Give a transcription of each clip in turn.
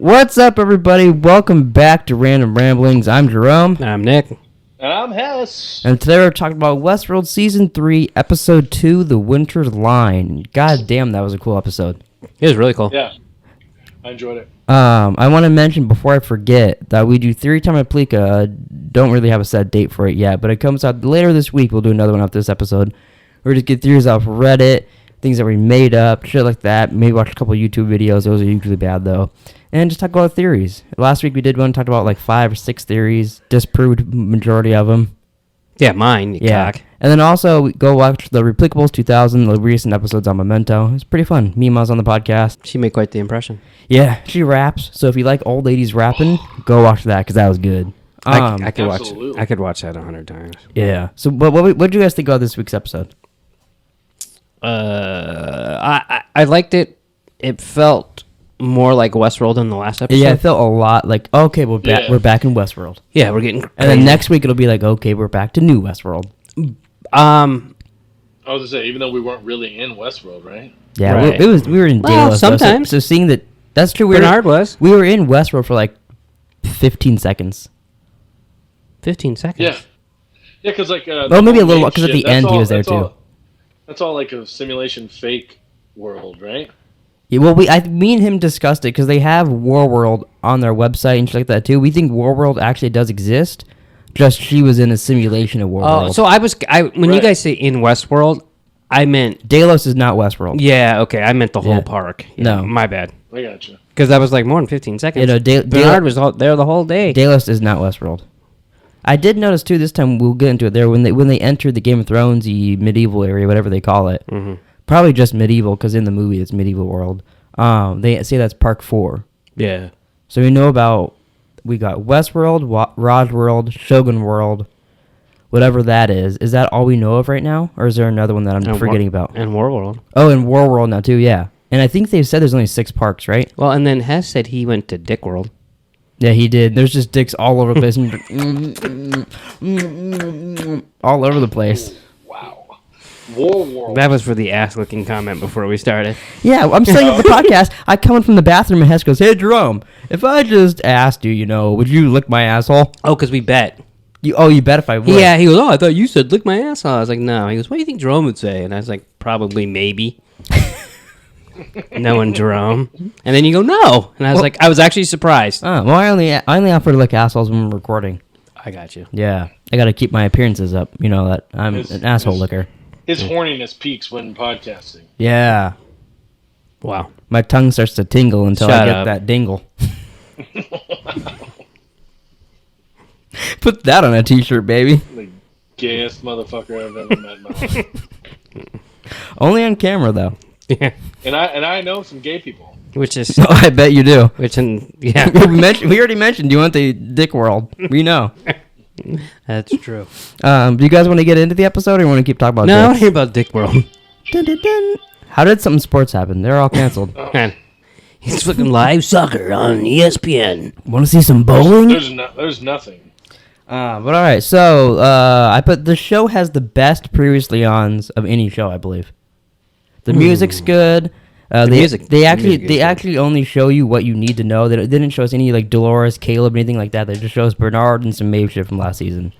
What's up, everybody? Welcome back to Random Ramblings. I'm Jerome. I'm Nick. And I'm Hess. And today we're talking about Westworld Season 3, Episode 2, The Winter's Line. God damn, that was a cool episode. It was really cool. Yeah, I enjoyed it. I want to mention before I forget that we do Theory Time at Pleeka. Don't really have a set date for it yet, but it comes out later this week. We'll do another one after this episode. We're just get theories off Reddit, things that we made up, shit like that. Maybe watch a couple YouTube videos. Those are usually bad, though. And just talk about theories. Last week we did one, talked about like 5 or 6 theories, disproved majority of them. Yeah, mine, you cock. And then also we go watch the Replicables 2000, the recent episodes on Memento. It's pretty fun. Mima's on the podcast. She made quite the impression. Yeah, she raps. So if you like old ladies rapping, go watch that because that was good. I could watch that 100 times. Yeah. So what did you guys think of this week's episode? I liked it. It felt more like Westworld than the last episode. Yeah, it felt a lot like, okay, we're back in Westworld. Yeah, we're getting crazy. And then next week it'll be like, okay, we're back to New Westworld. I was gonna say, even though we weren't really in Westworld, right? Yeah, right. we were in Delos. Sometimes. So seeing that's true. Bernard was. We were in Westworld for like 15 seconds. 15 seconds. Yeah, because like. Well, maybe a little because at the end he was there too. That's all like a simulation fake world, right? Yeah, well, me and him discussed it because they have Warworld on their website and shit like that too. We think Warworld actually does exist. Just she was in a simulation of Warworld. Oh, so when you guys say in Westworld, I meant Delos is not Westworld. Yeah, okay, I meant the whole park. Yeah, No, my bad. I gotcha. Because that was like more than 15 seconds. Bernard was there the whole day. Delos is not Westworld. I did notice too. This time we'll get into it there when they entered the Game of Thrones, the medieval area, whatever they call it. Mm-hmm. Probably just medieval because in the movie it's medieval world. They say that's Park 4. Yeah. So we got Westworld, Rajworld, Shogun World, whatever that is. Is that all we know of right now, or is there another one that I'm forgetting about? And Warworld. Oh, and Warworld now too. Yeah, and I think they've said there's only 6 parks, right? Well, and then Hess said he went to Dick World. Yeah, he did. There's just dicks all over the place. All over the place. Wow. Warworld. That was for the ass-looking comment before we started. Yeah, I'm setting up the podcast. I come in from the bathroom and Hess goes, "Hey, Jerome, if I just asked you, would you lick my asshole?" Oh, because we bet. You bet if I would. Yeah, he goes, "Oh, I thought you said lick my asshole." I was like, "No." He goes, "What do you think Jerome would say?" And I was like, "Probably, maybe." Knowing Jerome. And then you go, "No." And I was like, I was actually surprised. Oh, well, I only offer to lick assholes when we're recording. I got you. Yeah, I got to keep my appearances up. You know that I'm an asshole licker. His horniness peaks when podcasting. Yeah. Wow. My tongue starts to tingle until I get that dingle. Put that on a t-shirt, baby. The gayest motherfucker I've ever met in my life. Only on camera, though. Yeah. And I know some gay people. Which is... Oh, I bet you do. Yeah. We already mentioned you want the dick world. We know. That's true. Do you guys want to get into the episode or want to keep talking about No, I want dicks? to hear about Dick World. Dun, dun, dun. How did something sports happen? They're all canceled. Man, he's fucking live soccer on ESPN. Want to see some bowling? There's nothing. But all right, so I put the show has the best previously ons of any show, I believe. The music's good. They actually only show you what you need to know. They didn't show us any like Dolores, Caleb, anything like that. They just show us Bernard and some Maeve shit from last season.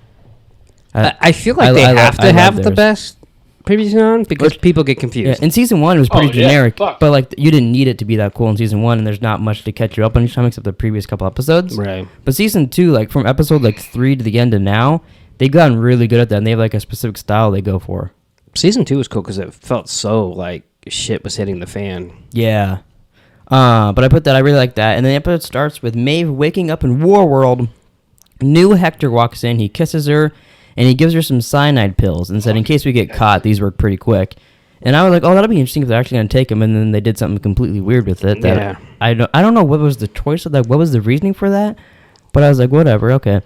I feel like they have to have the best previously on because people get confused. Yeah, in season 1 it was pretty generic, but like you didn't need it to be that cool in season 1, and there's not much to catch you up on each time except the previous couple episodes. Right. But season 2, like from episode like 3 to the end of now, they've gotten really good at that, and they have like a specific style they go for. Season 2 was cool because it felt so like shit was hitting the fan. Yeah. But I put that, I really like that. And then the episode starts with Maeve waking up in Warworld. New Hector walks in, he kisses her, and he gives her some cyanide pills and said, in case we get caught, these work pretty quick. And I was like, oh, that'll be interesting if they're actually going to take them. And then they did something completely weird with it. That I don't know what was the choice of that, what was the reasoning for that. But I was like, whatever, okay.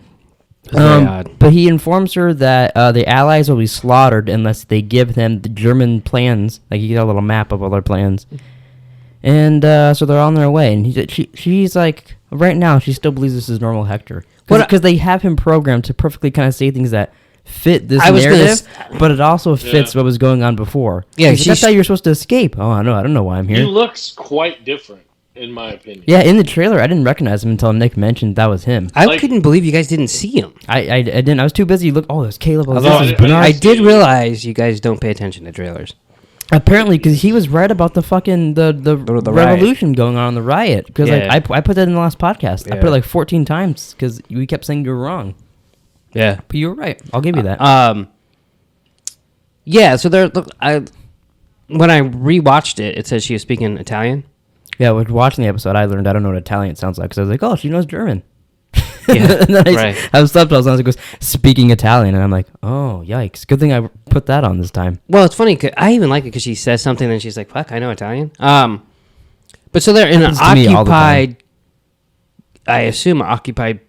But he informs her that the Allies will be slaughtered unless they give them the German plans. Like, he got a little map of all their plans. And so they're on their way. And she's like, right now, she still believes this is normal Hector. Because they have him programmed to perfectly kind of say things that fit this narrative, but it also fits what was going on before. Yeah, that's how you're supposed to escape. Oh, I know. I don't know why I'm here. He looks quite different. in my opinion. Yeah, in the trailer, I didn't recognize him until Nick mentioned that was him. I couldn't believe you guys didn't see him. I didn't. I was too busy. Look, there's Caleb. I did realize you guys don't pay attention to trailers. Apparently, because he was right about the fucking the revolution going on the riot. Because I put that in the last podcast. I put it like 14 times because we kept saying you were wrong. Yeah, but you were right. I'll give you that. Yeah. So when I rewatched it, it says she was speaking Italian. Yeah, when watching the episode, I learned I don't know what Italian sounds like because I was like, oh, she knows German. Yeah, and then I have subtitles on. It goes speaking Italian, and I'm like, oh, yikes! Good thing I put that on this time. Well, it's funny. 'Cause I even like it because she says something, and she's like, "Fuck, I know Italian." But so they're in an occupied, I assume, occupied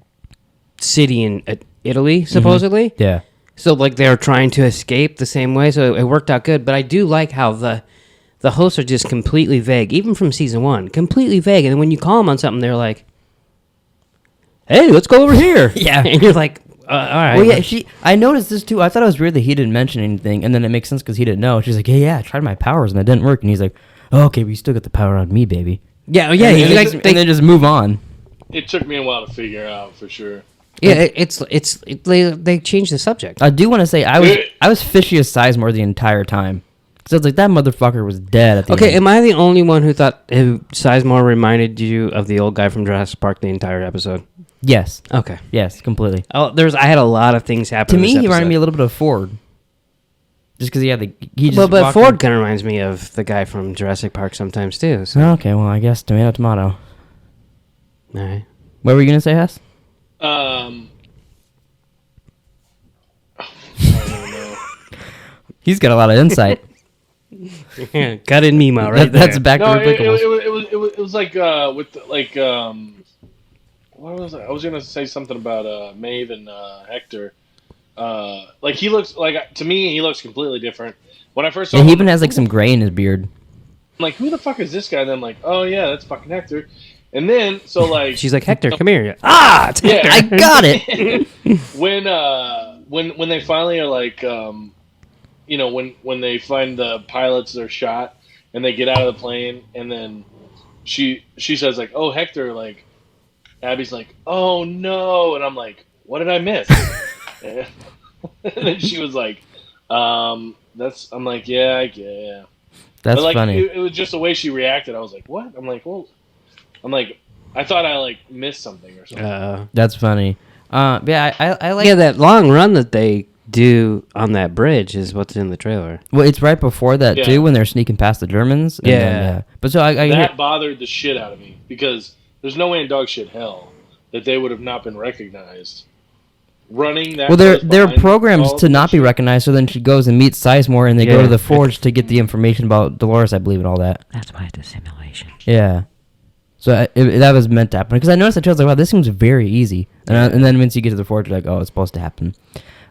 city in Italy, supposedly. Mm-hmm. Yeah. So like they're trying to escape the same way, so it worked out good. But I do like how the hosts are just completely vague, even from season 1, completely vague. And then when you call them on something, they're like, hey, let's go over here. Yeah. And you're like, all right. Well, yeah, I noticed this too. I thought it was weird that he didn't mention anything, and then it makes sense because he didn't know. She's like, yeah, I tried my powers, and it didn't work. And he's like, oh, okay, but you still got the power on me, baby. Yeah. And they just move on. It took me a while to figure out, for sure. Yeah, they changed the subject. I do want to say, I was fishy as Sizemore the entire time. So it's like, that motherfucker was dead at the end. Okay, am I the only one who thought Sizemore reminded you of the old guy from Jurassic Park the entire episode? Yes. Okay. Yes, completely. Oh, I had a lot of things happen. To me, he reminded me a little bit of Ford. Just because but Ford kind of reminds me of the guy from Jurassic Park sometimes too. So. Okay, well, I guess tomato. All right. What were you gonna say, Hess? I don't know. He's got a lot of insight. Got in Mima right there. That's back. No, it was like with like what was I was gonna say something about Maeve and Hector. Like he looks like, to me, he looks completely different. When I first saw him, he even has like some gray in his beard. I'm like, who the fuck is this guy? And then I'm like, oh yeah, that's fucking Hector. And then so like she's like, Hector, come here. It's Hector. I got it. when they finally are like, you know, when they find the pilots that are shot and they get out of the plane, and then she says like, oh, Hector, like Abby's like, oh no, and I'm like, what did I miss? And then she was like, I'm like, yeah. That's but, like, funny. It was just the way she reacted. I was like, what? I'm like, I thought I like missed something or something. That's funny. Yeah, I like. Yeah, that long run that they do on that bridge is what's in the trailer. Well, it's right before that too, when they're sneaking past the Germans. And then, but so that bothered the shit out of me because there's no way in dog shit hell that they would have not been recognized. Running that. Well, they're programmed to not be recognized. So then she goes and meets Sizemore, and they go to the forge to get the information about Dolores, I believe, and all that. That's why it's a simulation. Yeah. So that was meant to happen because I noticed that I was like, wow, this seems very easy. And then once you get to the forge, you're like, oh, it's supposed to happen.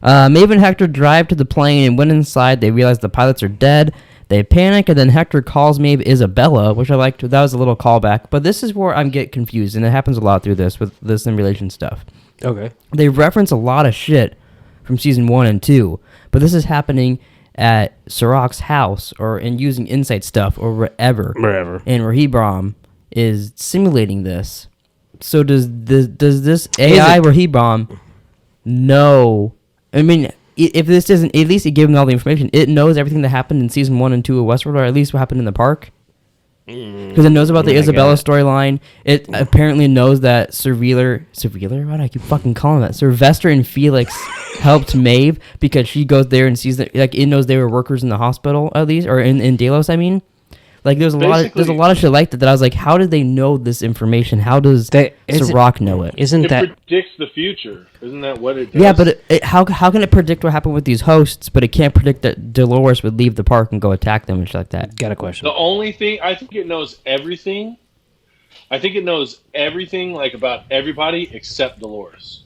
Maeve and Hector drive to the plane, and when inside, they realize the pilots are dead. They panic, and then Hector calls Maeve Isabella, which I liked. That was a little callback. But this is where I get confused, and it happens a lot through this with the simulation stuff. Okay. They reference a lot of shit from season 1 and 2, but this is happening at Sirach's house or in using insight stuff or wherever. And Rahibram is simulating this. So does this AI Rahibram know? I mean, if this isn't, at least it gave them all the information. It knows everything that happened in season 1 and 2 of Westworld, or at least what happened in the park. Because it knows about the Isabella storyline. It apparently knows that Surveiller, why do I keep fucking calling that? Sylvester and Felix helped Maeve because she goes there and sees that, like, it knows they were workers in the hospital, at least, or in Delos, I mean. Like, there's a lot of shit like that I was like, how did they know this information? How does Sirach know it? It predicts the future. Isn't that what it does? Yeah, but how can it predict what happened with these hosts, but it can't predict that Dolores would leave the park and go attack them and shit like that? Got a question. The only thing, I think it knows everything. I think it knows everything, like, about everybody except Dolores.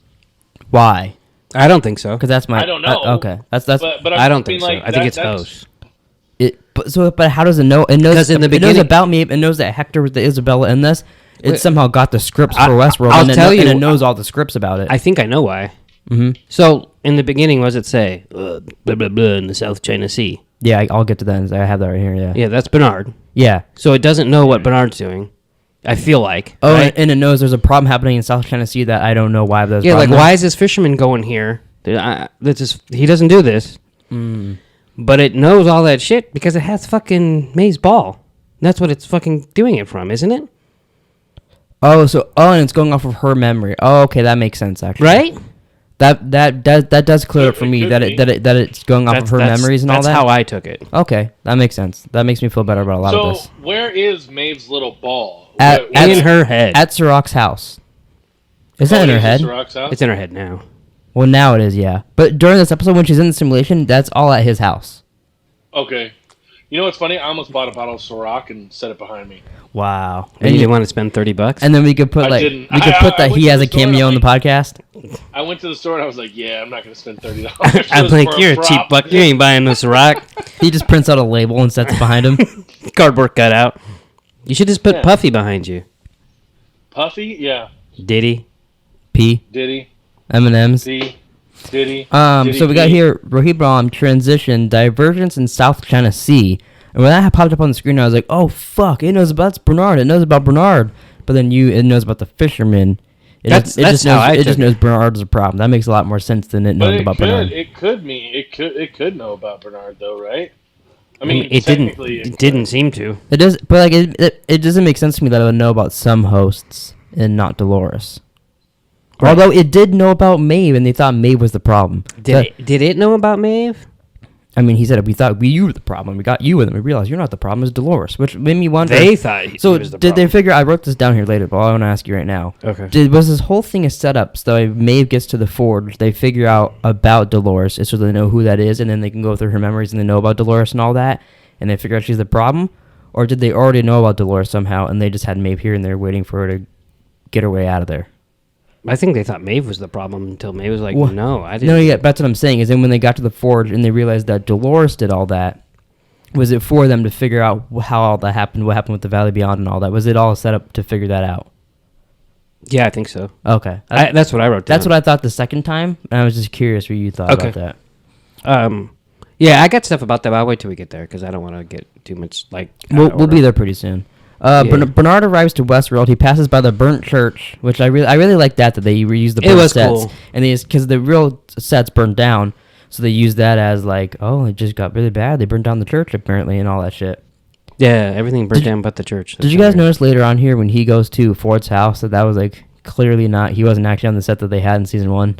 Why? I don't think so. Because that's my... I don't know. Okay. That's. But I don't think so. I think it's hosts. But how does it know? It knows in the beginning, it knows about me. It knows that Hector was the Isabella in this. It somehow got the scripts for Westworld, and it knows all the scripts about it. I think I know why. Mm-hmm. So in the beginning, what does it say? Blah blah blah in the South China Sea. Yeah, I'll get to that. I have that right here. Yeah. Yeah, that's Bernard. Yeah. So it doesn't know what Bernard's doing. I feel like. Oh, right? and it knows there's a problem happening in South China Sea that I don't know why there's. Yeah, like problem. why is this fisherman going here? He doesn't do this. But it knows all that shit because it has fucking May's ball. That's what it's fucking doing it from, isn't it? Oh, and it's going off of her memory. Oh, okay, that makes sense actually. Right? That does clear up for me could that be. that it's going off of her memories and all that. That's how I took it. Okay, that makes sense. That makes me feel better about a lot of So this. where is Maeve's little ball? At In her head. At Sirach's house. Is that in her head? It's in her head now. Well, now it is, yeah. But during this episode, when she's in the simulation, that's all at his house. Okay. You know what's funny? I almost bought a bottle of Ciroc and set it behind me. Wow. And you didn't want to spend $30? And then we could put I didn't. we could I put that went he to has the a store and cameo I'm on the podcast. I went to the store and I was like, yeah, I'm not going to spend $30. I'm like, you're a cheap buck. You ain't buying no Ciroc. He just prints out a label and sets it behind him. Cardboard cutout. You should just put Puffy behind you. Puffy? Yeah. Diddy. P. Diddy. M&M's. D. Diddy. So we got here Rohibram transition divergence in South China Sea, and when that popped up on the screen, I was like, "Oh fuck! It knows about that's Bernard. It knows about Bernard." But then it knows about the fisherman. It just knows Bernard's a problem. That makes a lot more sense than it knowing about Bernard. It could know about Bernard though, right? I I mean, mean, it didn't seem to. It does, but like it doesn't make sense to me that it would know about some hosts and not Dolores. Right. Although it did know about Maeve, and they thought Maeve was the problem. Did it know about Maeve? I mean, he said we thought you were the problem. We got you, and then we realized you're not the problem. It's Dolores, which made me wonder. They thought he So was the did they problem. figure? I wrote this down here later, but I want to ask you right now. Okay. Was this whole thing a setup so that Maeve gets to the forge, they figure out about Dolores, so they know who that is, and then they can go through her memories and they know about Dolores and all that, and they figure out she's the problem? Or did they already know about Dolores somehow, and they just had Maeve here and they're waiting for her to get her way out of there? I think they thought Maeve was the problem until Maeve was like, Well, no, I didn't. No, yeah, that's what I'm saying, is then when they got to the forge and they realized that Dolores did all that, was it for them to figure out how all that happened, what happened with the Valley Beyond and all that? Was it all set up to figure that out? Yeah, I think so. Okay. That's what I wrote down. That's what I thought the second time, and I was just curious what you thought about that. Yeah, I got stuff about that, but I'll wait till we get there because I don't want to get too much We'll be there pretty soon. Bernard arrives to Westworld. He passes by the burnt church, which I really like that they reused the burnt sets. Cool. And because the real sets burned down, so they used that as like, oh, it just got really bad. They burned down the church apparently and all that shit. Yeah, everything burnt down but the church. Did you guys notice later on here when he goes to Ford's house that was like clearly not, he wasn't actually on the set that they had in season 1?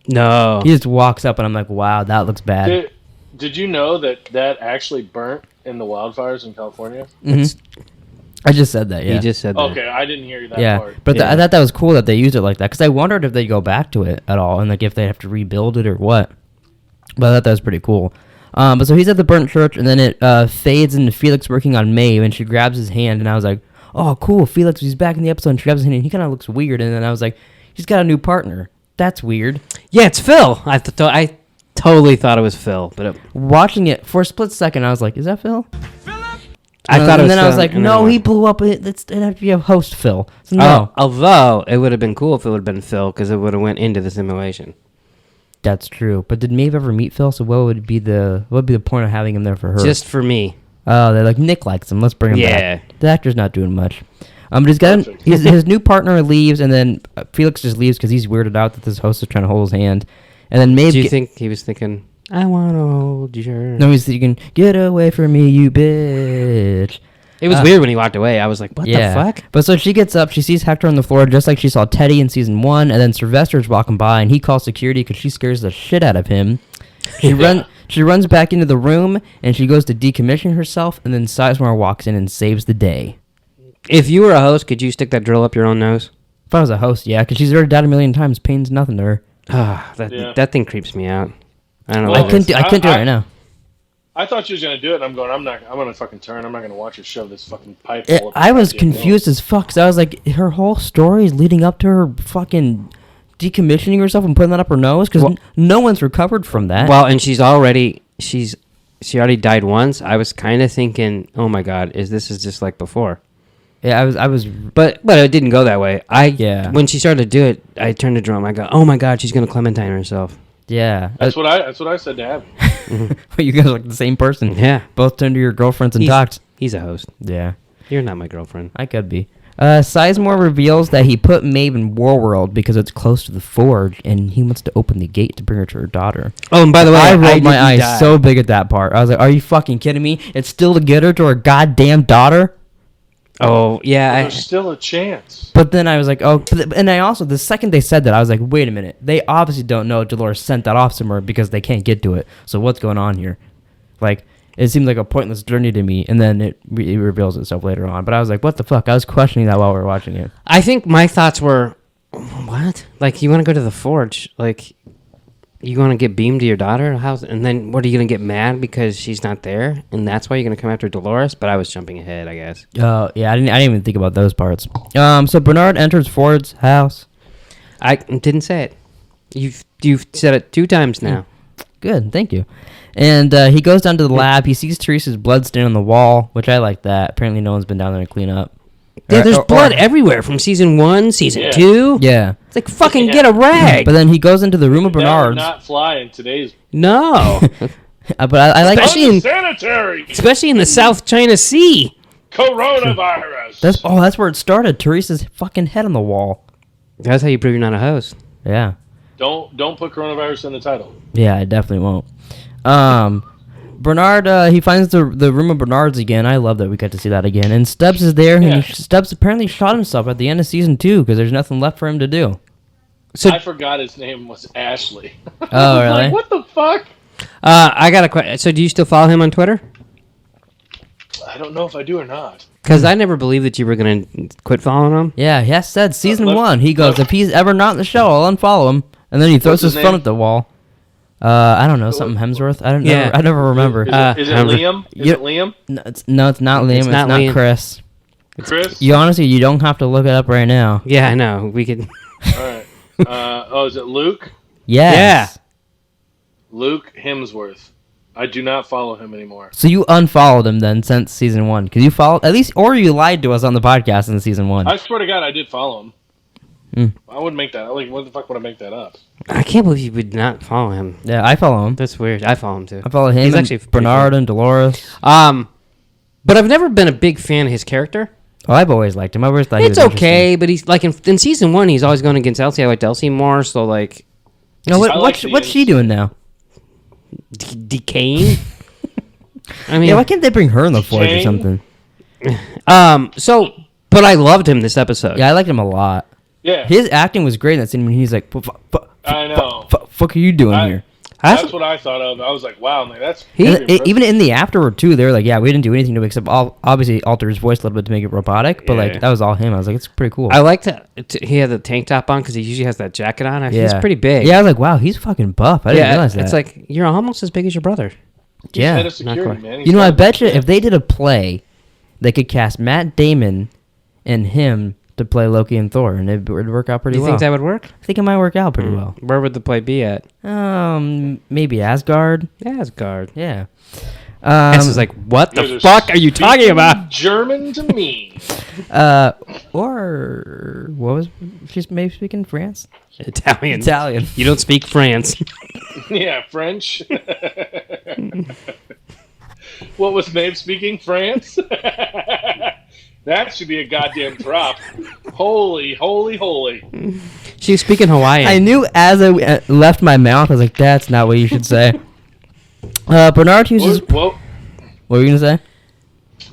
No. He just walks up and I'm like, wow, that looks bad. Did you know that actually burnt in the wildfires in California? Mm-hmm. I just said that, yeah. He just said that. Okay, I didn't hear that part. But I thought that was cool that they used it like that, because I wondered if they go back to it at all, and like if they have to rebuild it or what. But I thought that was pretty cool. But so he's at the burnt church, and then it fades into Felix working on Maeve, and she grabs his hand, and I was like, oh, cool, Felix, he's back in the episode, and she grabs his hand, and he kind of looks weird, and then I was like, he's got a new partner. That's weird. Yeah, it's Phil. I totally thought it was Phil, but watching it for a split second, I was like, is that Phil? I thought it was and then Phil, I was like, no, he blew up. It'd have to be a host Phil. So no. Although it would have been cool if it would have been Phil because it would have went into the simulation. That's true. But did Maeve ever meet Phil? So what would be the point of having him there for her? Just for me. Oh, they're like, Nick likes him. Let's bring him back. The actor's not doing much. But his new partner leaves, and then Felix just leaves because he's weirded out that this host is trying to hold his hand. And then Maeve... Do you think he was thinking, I want to hold your... No, he's thinking, get away from me, you bitch. It was weird when he walked away. I was like, what the fuck? But so she gets up, she sees Hector on the floor, just like she saw Teddy in season 1, and then Sylvester's walking by, and he calls security because she scares the shit out of him. She runs back into the room, and she goes to decommission herself, and then Sizemore walks in and saves the day. If you were a host, could you stick that drill up your own nose? If I was a host, yeah, because she's already died a million times. Pain's nothing to her. That thing creeps me out. I don't know. I couldn't do it right now. I thought she was gonna do it, and I'm gonna fucking turn. I'm not gonna watch her shove this fucking pipe. I was confused as fuck. So I was like, her whole story is leading up to her fucking decommissioning herself and putting that up her nose because no one's recovered from that. Well, and she already died once. I was kind of thinking, oh my god, this is just like before. Yeah, I was, but it didn't go that way. When she started to do it, I turned to Jerome. I go, oh my god, she's gonna Clementine herself. Yeah, that's what I said to Abby. But you guys are like the same person. Yeah, both turned to your girlfriends and talked. He's a host. Yeah, you're not my girlfriend. I could be. Sizemore reveals that he put Maeve in Warworld because it's close to the Forge, and he wants to open the gate to bring her to her daughter. Oh, and by the way, I rolled my didn't eyes die. so big at that part. I was like, "Are you fucking kidding me? It's still to get her to her goddamn daughter." Oh, yeah. There's still a chance. But then I was like, "Oh," and I also the second they said that, I was like, "Wait a minute! They obviously don't know Dolores sent that off somewhere because they can't get to it. So what's going on here?" Like, it seemed like a pointless journey to me, and then it reveals itself later on. But I was like, "What the fuck?" I was questioning that while we were watching it. I think my thoughts were, what? Like, you want to go to the Forge? Like, you want to get beamed to your daughter? And then what, are you going to get mad because she's not there? And that's why you're going to come after Dolores? But I was jumping ahead, I guess. Yeah, I didn't even think about those parts. So Bernard enters Ford's house. I didn't say it. You've said it 2 times now. Good, thank you. And he goes down to the lab. He sees Teresa's blood stain on the wall, which I like that. Apparently no one's been down there to clean up. Yeah, there's blood everywhere from season 1, season 2. Yeah. It's like, fucking get a rag. But then he goes into the room of That would Bernard's. not fly in today's No. But I like unsanitary Especially in the South China Sea. coronavirus. that's where it started. Teresa's fucking head on the wall. That's how you prove you're not a host. Yeah. Don't put coronavirus in the title. Yeah, I definitely won't. Bernard, he finds the room of Bernard's again. I love that we got to see that again. And Stubbs is there, and Stubbs apparently shot himself at the end of season 2 because there's nothing left for him to do. So I forgot his name was Ashley. Oh, really? Like, what the fuck? I got a question. So do you still follow him on Twitter? I don't know if I do or not. Because I never believed that you were going to quit following him. Yeah, he has said season Look- 1. He goes, if he's ever not in the show, I'll unfollow him. And then he throws What's his his phone name? at the wall. I don't know, something Hemsworth. I don't know. Yeah. I never remember. Is it Liam? Is it Liam? No, it's not Liam. It's not not Liam. Chris. Chris? You honestly, you don't have to look it up right now. Yeah, I know. We could. All right. Is it Luke? Yes. Luke Hemsworth. I do not follow him anymore. So you unfollowed him then since season 1 because you followed at least, or you lied to us on the podcast in season 1. I swear to God, I did follow him. Mm. I wouldn't make that. Like, what the fuck would I make that up? I can't believe you would not follow him. Yeah, I follow him. That's weird. I follow him too. I follow him. He's and actually pretty Bernard cool. and Dolores. But I've never been a big fan of his character. Oh, I've always liked him. I always thought he It's was okay, but he's like in season 1, he's always going against Elsie. I liked Elsie more, so like No, I like the what's she doing now? decaying. I mean, Yeah, why can't they bring her in the Forge or Jane? something? but I loved him this episode. Yeah, I liked him a lot. Yeah. His acting was great in that scene when he's like, I know. fuck are you doing here? That's what I thought of. I was like, wow, man, that's He- pretty And impressive. even in the afterward too, they were like, yeah, we didn't do anything to it except obviously alter his voice a little bit to make it robotic, but Yeah. like that was all him. I was like, it's pretty cool. I liked that he had the tank top on because he usually has that jacket on. He's pretty big. Yeah, I was like, wow, he's fucking buff. I didn't realize that. It's like you're almost as big as your brother. He's yeah. head of security, quite. man. You know, I bet you if they did a play, they could cast Matt Damon and him to play Loki and Thor, and it would work out pretty Do you well. think that would work? I think it might work out pretty well. Where would the play be at? Maybe Asgard. Asgard. Yeah. This is like, what the You're fuck are you talking speaking about? German to me. Or what was she's maybe speaking France? Italian. Italian. You don't speak France. Yeah, French. What was Maeve speaking? France? That should be a goddamn drop. Holy, holy, holy. She was speaking Hawaiian. I knew as I left my mouth, I was like, "That's not what you should say." Bernard uses. What What were you gonna say?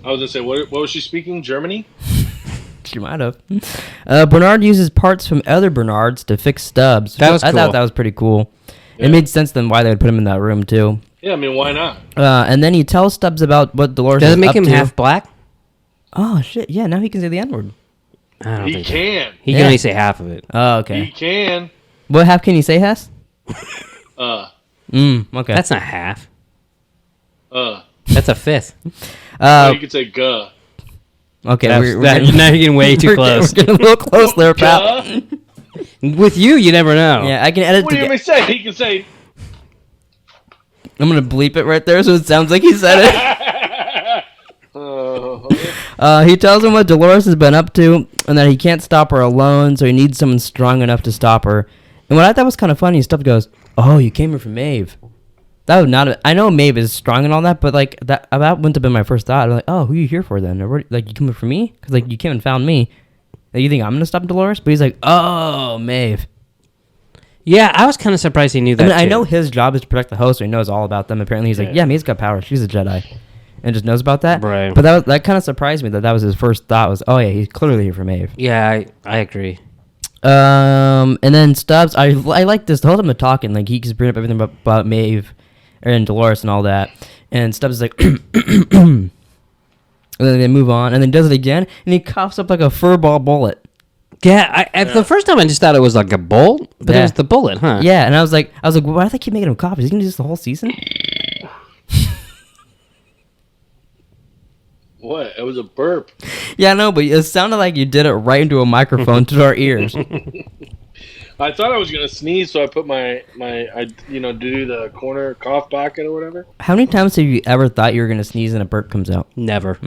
I was going to say, what was she speaking? Germany? She might have. Bernard uses parts from other Bernards to fix Stubbs. That was I cool. thought that was pretty cool. Yeah. It made sense then why they would put him in that room too. Yeah, I mean, why not? And then he tells Stubbs about what Dolores Does is it make up him to. half black? Oh shit! Yeah, now he can say the N-word. I don't He think can. He Yeah. can only say half of it. Oh, He okay. can. What half can you say, Hess? Uh, Okay. That's not half. Or That's a fifth. you could say guh. Okay. Now We're you're getting way too we're close. getting a little close there, pal. Guh? With you never know. Yeah, I can edit. What do you mean say? He can say, I'm gonna bleep it right there, so it sounds like he said it. He tells him what Dolores has been up to, and that he can't stop her alone, so he needs someone strong enough to stop her. And what I thought was kind of funny, Stubbs goes, "Oh, you came here from Maeve." That would not. I know Maeve is strong and all that, but like that wouldn't have been my first thought. I'm like, "Oh, who are you here for then? Or like you coming for me? Because like you came and found me, Like, you think I'm gonna stop Dolores? But he's like, oh, Maeve. Yeah, I was kind of surprised he knew that. I too. know his job is to protect the host, so he knows all about them. Apparently, he's like, yeah, Maeve's got power. She's a Jedi, and just knows about that. Right. But that kind of surprised me that was his first thought was, oh yeah, he's clearly here for Maeve. Yeah, I agree. And then Stubbs, I like this. The whole time they're talking, like he keeps bringing up everything about Maeve and Dolores and all that. And Stubbs is like, and then they move on, and then does it again, and he coughs up like a furball bullet. Yeah, the first time I just thought it was like a bolt, but it was the bullet, huh? Yeah, and I was like, why do they keep making him cough? Is he gonna do this the whole season? What? It was a burp. Yeah, I know, but it sounded like you did it right into a microphone to our ears. I thought I was gonna sneeze, so I put my do the corner cough pocket or whatever. How many times have you ever thought you were gonna sneeze and a burp comes out? Never.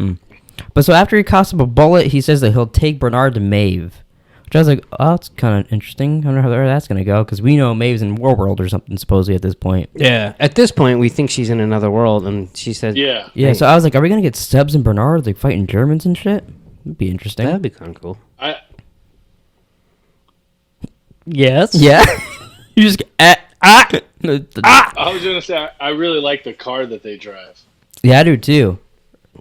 But so after he coughs up a bullet, he says that he'll take Bernard to Maeve. Which I was like, oh, that's kind of interesting. I wonder how that's going to go, because we know Maeve's in Warworld or something, supposedly, at this point. Yeah. At this point, we think she's in another world, and she said... Yeah. Yeah, so I was like, are we going to get Stubbs and Bernard, like, fighting Germans and shit? That'd be interesting. That'd be kind of cool. Yes? Yeah? You just... I was going to say, I really like the car that they drive. Yeah, I do, too.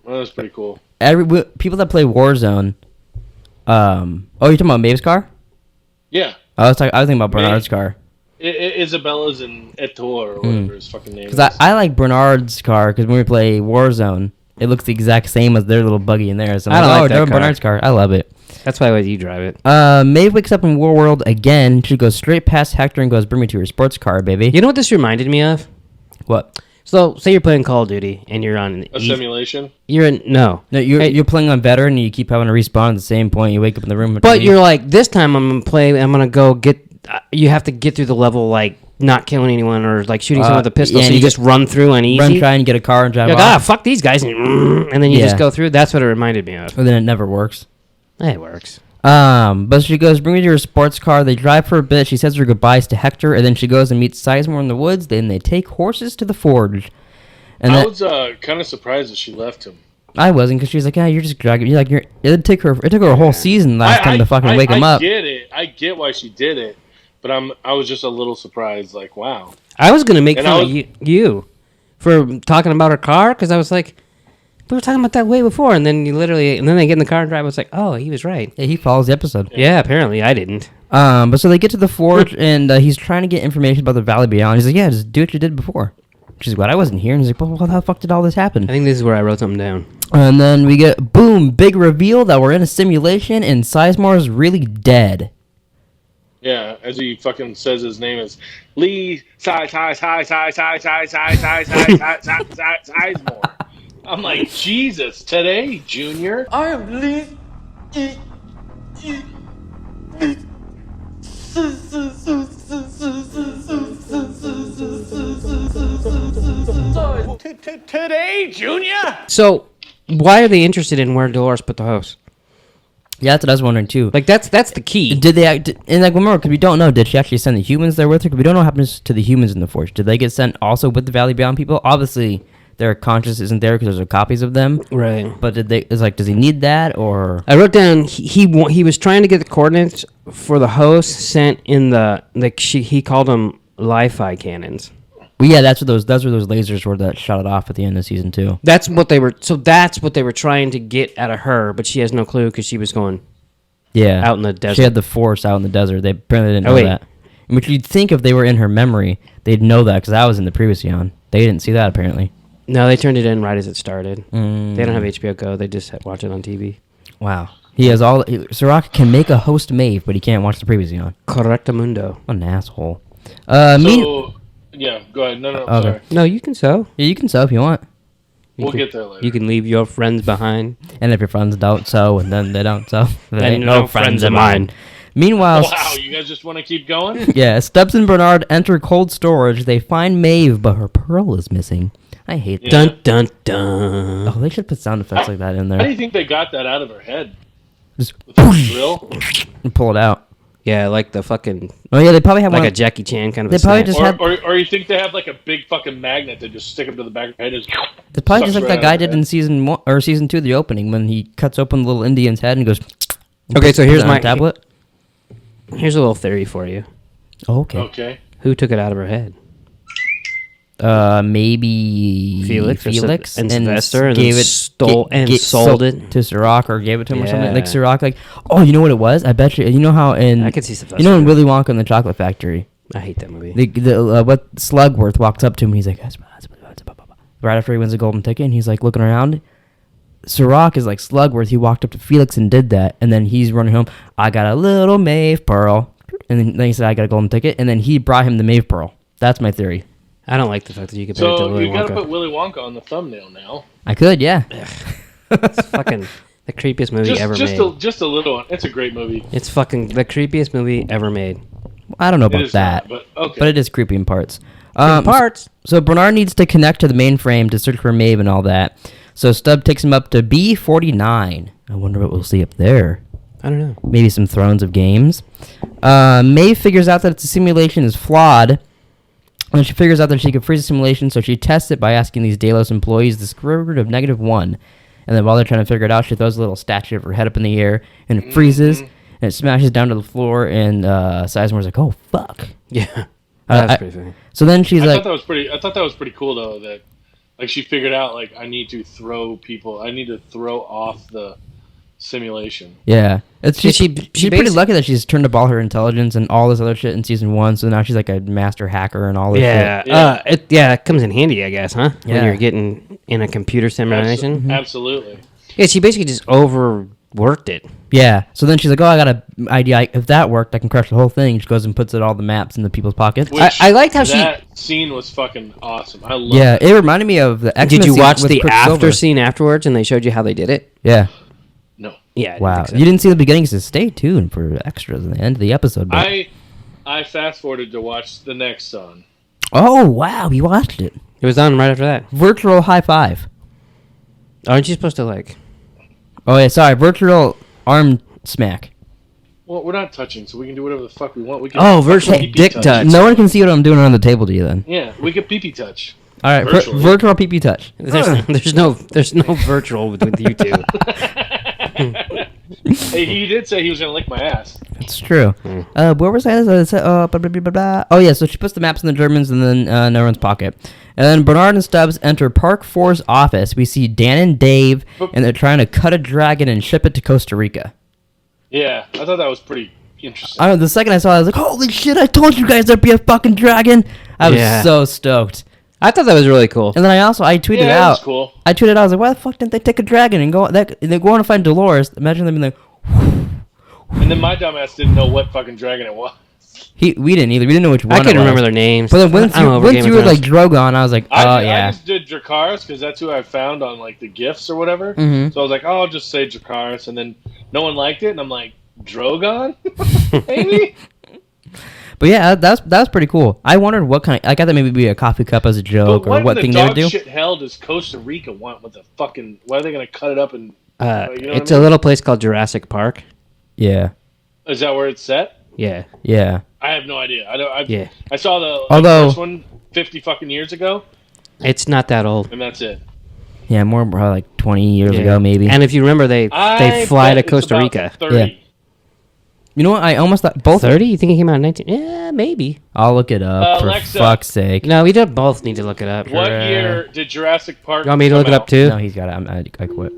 Well, that was pretty cool. People that play Warzone... you're talking about Maeve's car? Yeah. I was thinking about Bernard's car. Isabella's in Etor or whatever his fucking name is. Because I like Bernard's car, because when we play Warzone, it looks the exact same as their little buggy in there. So I don't like that car. Bernard's car. I love it. That's why you drive it. Maeve wakes up in Warworld again. She goes straight past Hector and goes, bring me to your sports car, baby. You know what this reminded me of? What? So, say you're playing Call of Duty, and you're on... A simulation? You're in... No. You're playing on veteran, and you keep having to respawn at the same point. You wake up in the room. But you're like, this time I'm going to play... I'm going to go get... you have to get through the level, like, not killing anyone or, like, shooting someone with a pistol, so you just run through on easy. Try and get a car and drive You're off. like, fuck these guys. And then you just go through. That's what it reminded me of. And then it never works. It works. But she goes, bring me to your sports car. They drive for a bit. She says her goodbyes to Hector, and then she goes and meets Sizemore in the woods. Then they take horses to the forge. And I was kind of surprised that she left him. I wasn't, because she was like, "Yeah, you're just dragging." You're like, It took her a whole season last time to fucking wake him up. I get it. I get why she did it, but I was just a little surprised. Like, wow. I was gonna make fun of you for talking about her car, because I was like, we were talking about that way before, and then then they get in the car and drive. I was like, oh, he was right. Yeah, he follows the episode. Yeah, apparently I didn't. But so they get to the forge, and he's trying to get information about the Valley Beyond. He's like, "Yeah, just do what you did before." She's like, "What? I wasn't here." And he's like, "Well, how the fuck did all this happen?" I think this is where I wrote something down. And then we get, boom, big reveal that we're in a simulation, and Sizemore's really dead. Yeah, as he fucking says his name is Lee Sizemore. I'm like, Jesus, today, Junior? I am Lee. Today, Junior? So, why are they interested in where Dolores put the host? Yeah, that's what I was wondering, too. Like, that's the key. Did they, and like, remember, because we don't know, did she actually send the humans there with her? Because we don't know what happens to the humans in the Forge. Did they get sent also with the Valley Beyond people? Obviously, their conscience isn't there because there's copies of them. Right. But does he need that, or? I wrote down, he was trying to get the coordinates for the host sent in the, he called them Li-Fi cannons. Well, yeah, those were those lasers were that shot it off at the end of season 2. That's what they were trying to get out of her, but she has no clue because she was going out in the desert. She had the Force out in the desert. They apparently didn't know that. Which you'd think if they were in her memory, they'd know that, because that was in the previous Eon. They didn't see that, apparently. No, they turned it in right as it started. They don't have HBO Go. They just watch it on TV. Wow. He has all... Sirach can make a host Maeve, but he can't watch the previous Eon. Correctamundo. What an asshole. Yeah, go ahead. No, okay. sorry. No, you can sew. Yeah, you can sew if you want. We'll get there later. You can leave your friends behind. And if your friends don't sew, and then they don't sew, then ain't no friends of mine. Meanwhile... Wow, you guys just want to keep going? Yeah, Stubbs and Bernard enter cold storage. They find Maeve, but her pearl is missing. I hate that. Dun, dun, dun. Oh, they should put sound effects like that in there. How do you think they got that out of her head? Just with a drill? And pull it out. Yeah, like the fucking... Oh, yeah, they probably have like a Jackie Chan kind of they a probably snap. just had, or you think they have like a big fucking magnet that just stick them to the back of their head? It's probably just like that guy did in season 1 or season 2, the opening, when he cuts open the little Indian's head and goes, Okay, so here's On my tablet. Here's a little theory for you. Oh, okay. Okay. Who took it out of her head? Maybe Felix and Sylvester, and gave then sold it to Sirach or gave it to him or something. Like Yeah. Sirach, like, oh, you know what it was? I bet you. You know how in I could see Sylvester. you know in Willy Wonka and the Chocolate Factory, I hate that movie. what Slugworth walks up to him and he's like, right after he wins the golden ticket, and he's like looking around. Sirach is like Slugworth. He walked up to Felix and did that, and then he's running home. I got a little Maeve Pearl, and then he said, I got a golden ticket, and then he brought him the Maeve Pearl. That's my theory. I don't like the fact that you compare it to So Willy you gotta Wonka. put Willy Wonka on the thumbnail now. I could, yeah. It's fucking the creepiest movie ever made. Just a little one. It's a great movie. It's fucking the creepiest movie ever made. I don't know It about is that, not, but okay. but it is creepy in parts. Parts. So Bernard needs to connect to the mainframe to search for Maeve and all that. So Stubb takes him up to B49. I wonder what we'll see up there. I don't know. Maybe some Thrones of Games. Maeve figures out that its simulation is flawed. And she figures out that she can freeze the simulation, so she tests it by asking these Delos employees the square root of -1. And then while they're trying to figure it out, she throws a little statue of her head up in the air, and it freezes, and it smashes down to the floor, and Sizemore's like, oh, fuck. Yeah, that's pretty funny. So then she's I like... thought that was pretty cool though, that like she figured out like I need to throw off the simulation. Yeah, she's pretty basi- lucky that she's turned up all her intelligence and all this other shit in season 1. So now she's like a master hacker and all this shit. Yeah, it comes in handy, I guess, huh? Yeah. When you're getting in a computer simulation. Absolutely. Yeah, she basically just overworked it. Yeah. So then she's like, oh, I got an idea. If that worked, I can crush the whole thing. She goes and puts all the maps in the people's pockets. Which, I liked how that scene was fucking awesome. I love Yeah, it. it reminded me of the X-Men Did you scene watch with the Quicksilver. after scene afterwards, and they showed you how they did it? Yeah. No. Yeah. I didn't Wow. think so. You didn't see the beginning, so stay tuned for extras at the end of the episode. But... I fast forwarded to watch the next song. Oh, wow. You watched it. It was on right after that. Virtual high five. Aren't you supposed to like? Oh, yeah. Sorry. Virtual arm smack. Well, we're not touching, so we can do whatever the fuck we want. We can Oh, virtual pee-pee dick touch. No one can see what I'm doing on the table to you then. Yeah, we could pee-pee touch. All right. Virtually. Virtual PP touch. There's no virtual with you two. Hey, he did say he was gonna lick my ass. It's true. Where was I? Blah, blah, blah, blah, blah. Oh, yeah, so she puts the maps in the Germans and then no one's pocket. And then Bernard and Stubbs enter Park 4's office. We see Dan and Dave, and they're trying to cut a dragon and ship it to Costa Rica. Yeah, I thought that was pretty interesting. I don't know, the second I saw it, I was like, holy shit, I told you guys there'd be a fucking dragon. I was Yeah. so stoked. I thought that was really cool. And then I tweeted Yeah, that out. was cool. I tweeted out, I was like, why the fuck didn't they take a dragon and go on to find Dolores? Imagine them being like, And then my dumbass didn't know what fucking dragon it was. we didn't either. We didn't know which one I it couldn't was. remember their names. But then once I don't know over Game you of were like Thrones. Drogon, I was like, oh, I yeah. just did Dracarys because that's who I found on like the gifts or whatever. Mhm. So I was like, oh, I'll just say Dracarys, and then no one liked it, and I'm like, Drogon, maybe. But yeah, that was pretty cool. I wondered what kind of... I got that maybe be a coffee cup as a joke But or what in thing the they would dog do. shit hell does Costa Rica want with the fucking? Why are they gonna cut it up and? You know what It's I a mean? little place called Jurassic Park. Yeah. Is that where it's set? Yeah. Yeah. I have no idea. Yeah. I saw the Although- first one 50 fucking years ago, It's not that old. and that's it. Yeah, more probably like 20 years Yeah. ago, maybe. And if you remember, they I fly bet to it's Costa about Rica. 30. Yeah. You know what? I almost thought... Both... 30? You think it came out in 19? Yeah, maybe. I'll look it up, for Alexa. fuck's sake. No, we don't both need to look it up. What year did Jurassic Park? You want me to come look it up out? too? No, he's got it. I quit.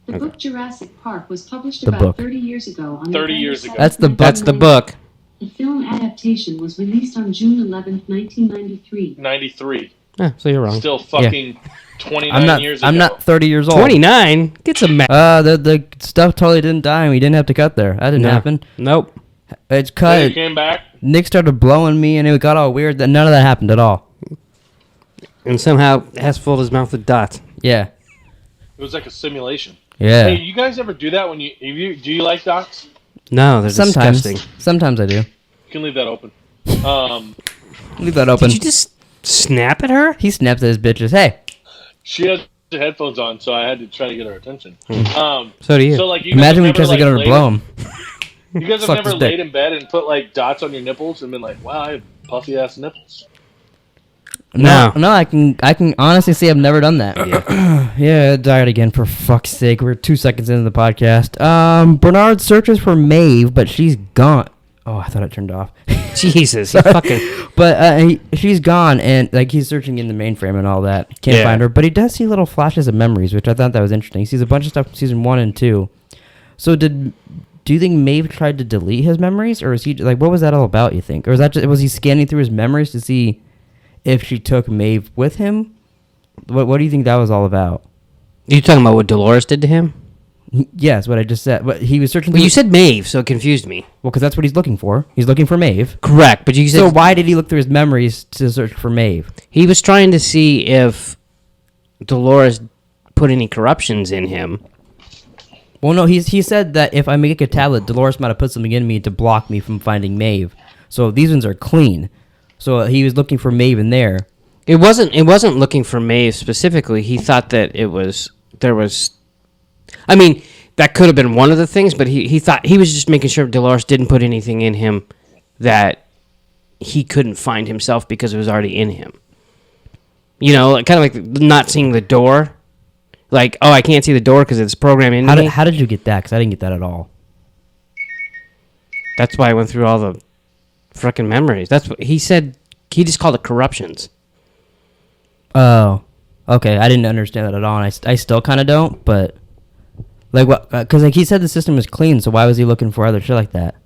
The book Jurassic Park was published The about book. 30 years ago. On 30 November years ago. 7th, That's the book. That's the book. The film adaptation was released on June 11th, 1993. 93. Oh, so you're wrong. Still fucking 29 I'm years ago. I'm not 30 years old. 29? Get some math. The stuff totally didn't die and we didn't have to cut there. That didn't happen. Nope. It's Then cut. it came back. Nick started blowing me and it got all weird. None of that happened at all. And somehow has filled his mouth with dots. Yeah. It was like a simulation. Yeah. Hey, you guys ever do that when do you like docs? No, they're Sometimes. disgusting. Sometimes I do. You can leave that open. Leave that open. Did you just snap at her? He snaps at his bitches. Hey. She has the headphones on, so I had to try to get her attention. So do you. So like, you Imagine when he guys tries to get her to blow him. You guys have Suck never his dick. laid in bed and put like dots on your nipples and been like, "Wow, I have puffy ass nipples." No. No, I can honestly say I've never done that. Yeah, it died again, for fuck's sake. We're 2 seconds into the podcast. Bernard searches for Maeve, but she's gone. Oh, I thought it turned off. Jesus, he fucking. But she's gone, and like he's searching in the mainframe and all that. Can't find her, but he does see little flashes of memories, which I thought that was interesting. He sees a bunch of stuff from season 1 and 2. So do you think Maeve tried to delete his memories, or is he like, what was that all about? You think, or was he scanning through his memories to see if she took Maeve with him? What do you think that was all about? You talking about what Dolores did to him? Yes, what I just said. But he was searching. Well, you said Maeve, so it confused me. Well, because that's what he's looking for. He's looking for Maeve. Correct, but you said So why did he look through his memories to search for Maeve? he was trying to see if Dolores put any corruptions in him. Well, no, he said that if I make a tablet, Dolores might have put something in me to block me from finding Maeve. So these ones are clean. So he was looking for Maeve in there. It wasn't looking for Maeve specifically. He thought that there was. I mean, that could have been one of the things, but he thought he was just making sure Dolores didn't put anything in him that he couldn't find himself because it was already in him. You know, kind of like not seeing the door. Like, oh, I can't see the door because it's programmed into me. How did you get that? Because I didn't get that at all. That's why I went through all the frickin' memories. That's what he said. He just called it corruptions. Oh, okay. I didn't understand that at all, and I still kind of don't. But like, what? Because like he said the system was clean, so why was he looking for other shit like that?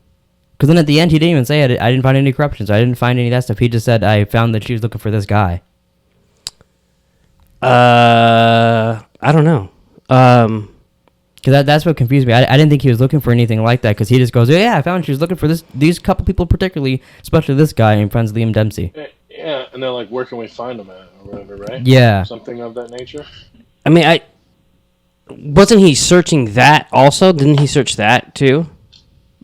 Because then at the end he didn't even say it. I didn't find any corruptions. I didn't find any of that stuff. He just said I found that she was looking for this guy. I don't know. Because that's what confused me. I didn't think he was looking for anything like that. Because he just goes, yeah, I found she was looking for these couple people particularly, especially this guy and friends Liam Dempsey. Yeah, and they're like, where can we find them at, or whatever, right? Yeah. Something of that nature. I mean, wasn't he searching that also? Didn't he search that too?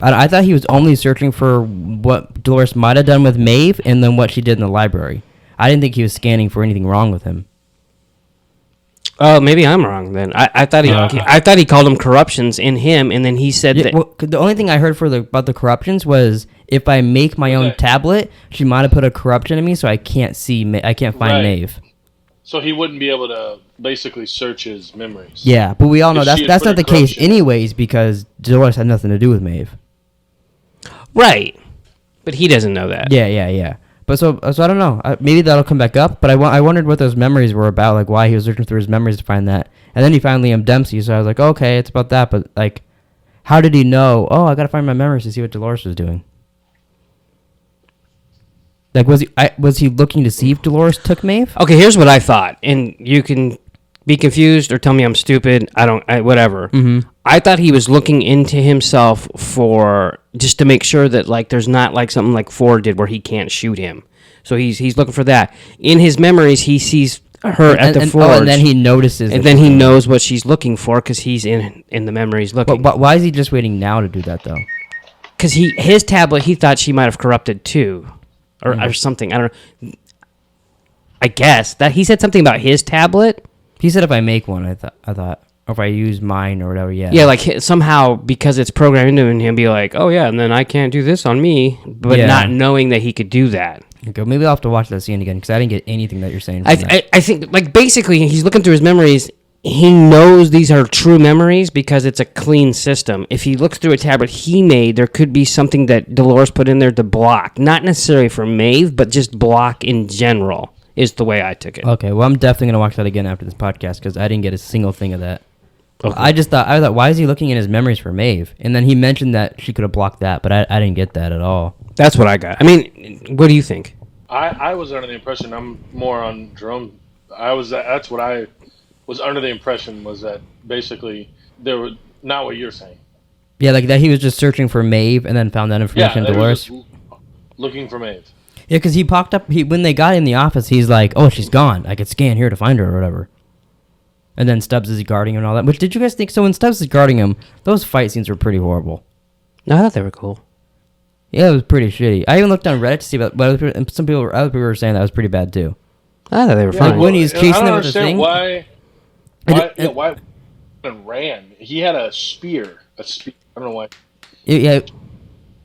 I thought he was only searching for what Dolores might have done with Maeve and then what she did in the library. I didn't think he was scanning for anything wrong with him. Oh, maybe I'm wrong then. I thought he called them corruptions in him, and then he said that. Well, the only thing I heard about the corruptions was if I make my own tablet, she might have put a corruption in me, so I can't I can't find Maeve. So he wouldn't be able to basically search his memories. Yeah, but we all know If she had that's put not a the case corruption. anyways, because Dolores had nothing to do with Maeve. Right, but he doesn't know that. Yeah. But so I don't know. Maybe that'll come back up. But I wondered what those memories were about, like why he was searching through his memories to find that. And then he found Liam Dempsey, so I was like, okay, it's about that. But like, how did he know? Oh, I gotta find my memories to see what Dolores was doing. Like, was he looking to see if Dolores took Maeve? Okay, here's what I thought, and you can be confused or tell me I'm stupid. Whatever. Mm-hmm. I thought he was looking into himself for just to make sure that like there's not like something like Ford did where he can't shoot him. So he's looking for that. In his memories, he sees her at the forge, and then he notices, and then he knows what she's looking for because he's in the memories looking. But why is he just waiting now to do that though? Because his tablet, he thought she might have corrupted too, or something. I don't know. I guess that he said something about his tablet. He said if I make one, I thought, or if I use mine or whatever, yeah. Yeah, like somehow because it's programmed into him, he'll be like, oh yeah, and then I can't do this on me, but not knowing that he could do that. Okay, maybe I'll have to watch that scene again because I didn't get anything that you're saying. I think like basically he's looking through his memories. He knows these are true memories because it's a clean system. If he looks through a tablet he made, there could be something that Dolores put in there to block, not necessarily for Maeve, but just block in general. Is the way I took it. Okay, well, I'm definitely gonna watch that again after this podcast because I didn't get a single thing of that. Okay. I thought, why is he looking in his memories for Maeve? And then he mentioned that she could have blocked that, but I didn't get that at all. That's what I got. I mean, what do you think? I was under the impression, I'm more on Jerome. That's what I was under the impression was that basically there were not what you're saying. Yeah, like that he was just searching for Maeve and then found that information in Dolores. Looking for Maeve. Yeah, because he popped up, when they got in the office, he's like, oh, she's gone. I could scan here to find her or whatever. And then Stubbs is guarding him and all that. Which, did you guys think, so when Stubbs is guarding him, those fight scenes were pretty horrible. No, I thought they were cool. Yeah, it was pretty shitty. I even looked on Reddit to see about, but other people were saying that was pretty bad too. I thought they were Yeah, fun. Like when he's chasing them with the thing. Why ran? He had a spear. I don't know why.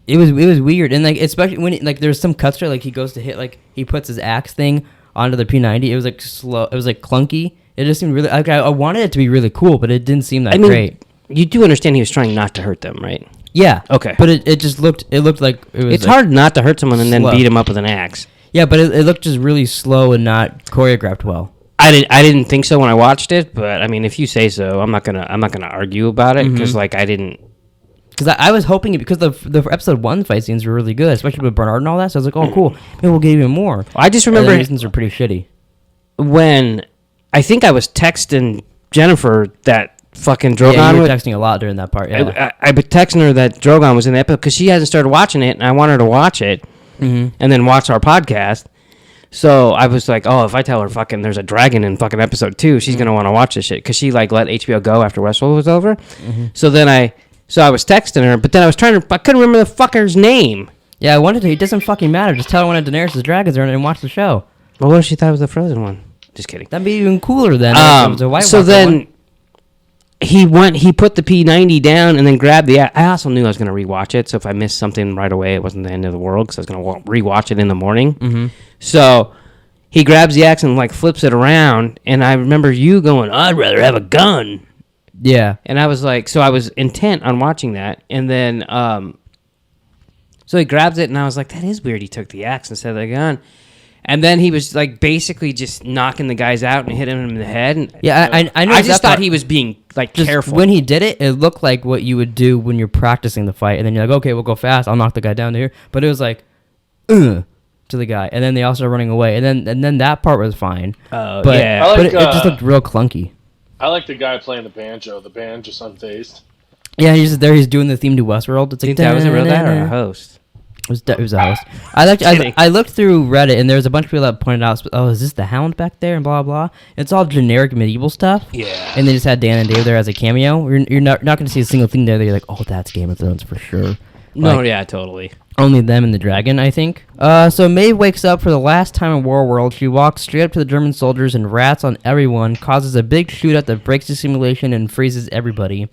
It was weird, and like especially when there's some cuts where like he goes to hit, like he puts his axe thing onto the P90, it was like slow. It was like clunky. It just seemed really like I wanted it to be really cool, but it didn't seem that great. You do understand he was trying not to hurt them, right? Yeah. Okay. But it just looked like it was. It's like, hard not to hurt someone and then slow. beat him up with an axe. Yeah, but it looked just really slow and not choreographed well. I didn't think so when I watched it, but I mean, if you say so, I'm not gonna argue about it because like I didn't. Because I was hoping it because the episode 1 fight scenes were really good, especially with Bernard and all that. So I was like, oh cool, maybe we'll get even more. I just remember these scenes are pretty shitty. When I think I was texting Jennifer that fucking Drogon. Yeah, you were texting a lot during that part. Yeah. I was texting her that Drogon was in the episode because she hasn't started watching it, and I want her to watch it and then watch our podcast. So I was like, oh, if I tell her fucking there's a dragon in fucking episode 2, she's gonna want to watch this shit because she like let HBO go after Westworld was over. So then I was texting her, but then I couldn't remember the fucker's name. Yeah, I wanted to. It doesn't fucking matter. Just tell her one of Daenerys' dragons are in it and watch the show. Well, what if she thought it was the frozen one? Just kidding. That'd be even cooler then. If it was a White So Walker then one. he put the P90 down and then grabbed the. I also knew I was going to rewatch it, so if I missed something right away, it wasn't the end of the world because I was going to rewatch it in the morning. So he grabs the axe and like flips it around, and I remember you going, "I'd rather have a gun." Yeah. And I was like, so I was intent on watching that, and then so he grabs it, and I was like, that is weird. He took the axe instead of the gun. And then he was like basically just knocking the guys out and hitting him in the head. And, Yeah, I know. I just thought he was being like just careful. when he did it. It looked like what you would do when you're practicing the fight, and then you're like, okay, we'll go fast. I'll knock the guy down to here. But it was like, to the guy, and then they all started running away, and then that part was fine. Oh but, yeah, I but like, it just looked real clunky. I like the guy playing the banjo. The band just unfazed. Yeah, he's just there. He's doing the theme to Westworld. It's do you like think that was a real guy or a host? It was a host. I looked through Reddit, and there was a bunch of people that pointed out, oh, is this the Hound back there, and blah blah. It's all generic medieval stuff. Yeah. And they just had Dan and Dave there as a cameo. You're not going to see a single thing there that you're like, oh, that's Game of Thrones for sure. No, Like, yeah, totally. only them and the dragon, I think. So Maeve wakes up for the last time in Warworld. She walks straight up to the German soldiers and rats on everyone, causes a big shootout that breaks the simulation and freezes everybody.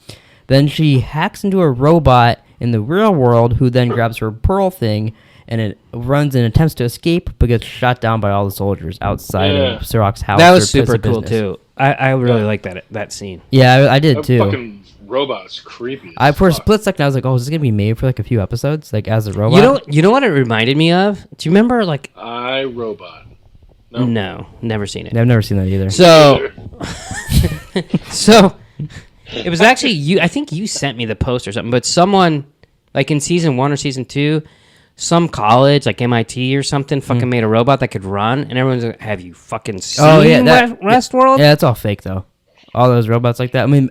Then she hacks into a robot in the real world, who then grabs her pearl thing, and it runs and attempts to escape, but gets shot down by all the soldiers outside of Sirach's house. That or was place super of cool business. too. I really like that scene. Yeah, I did That too. fucking robot's creepy. As For a fuck. split second, I was like, "Oh, is this gonna be made for like a few episodes, like as a robot?" You know what it reminded me of? Do you remember like? iRobot. No, never seen it. I've never seen that either. So, so it was actually you. I think you sent me the post or something. But someone, like in season 1 or season 2, some college like MIT or something fucking made a robot that could run, and everyone's like, "Have you fucking seen Westworld?" Yeah, it's all fake though. All those robots like that. I mean,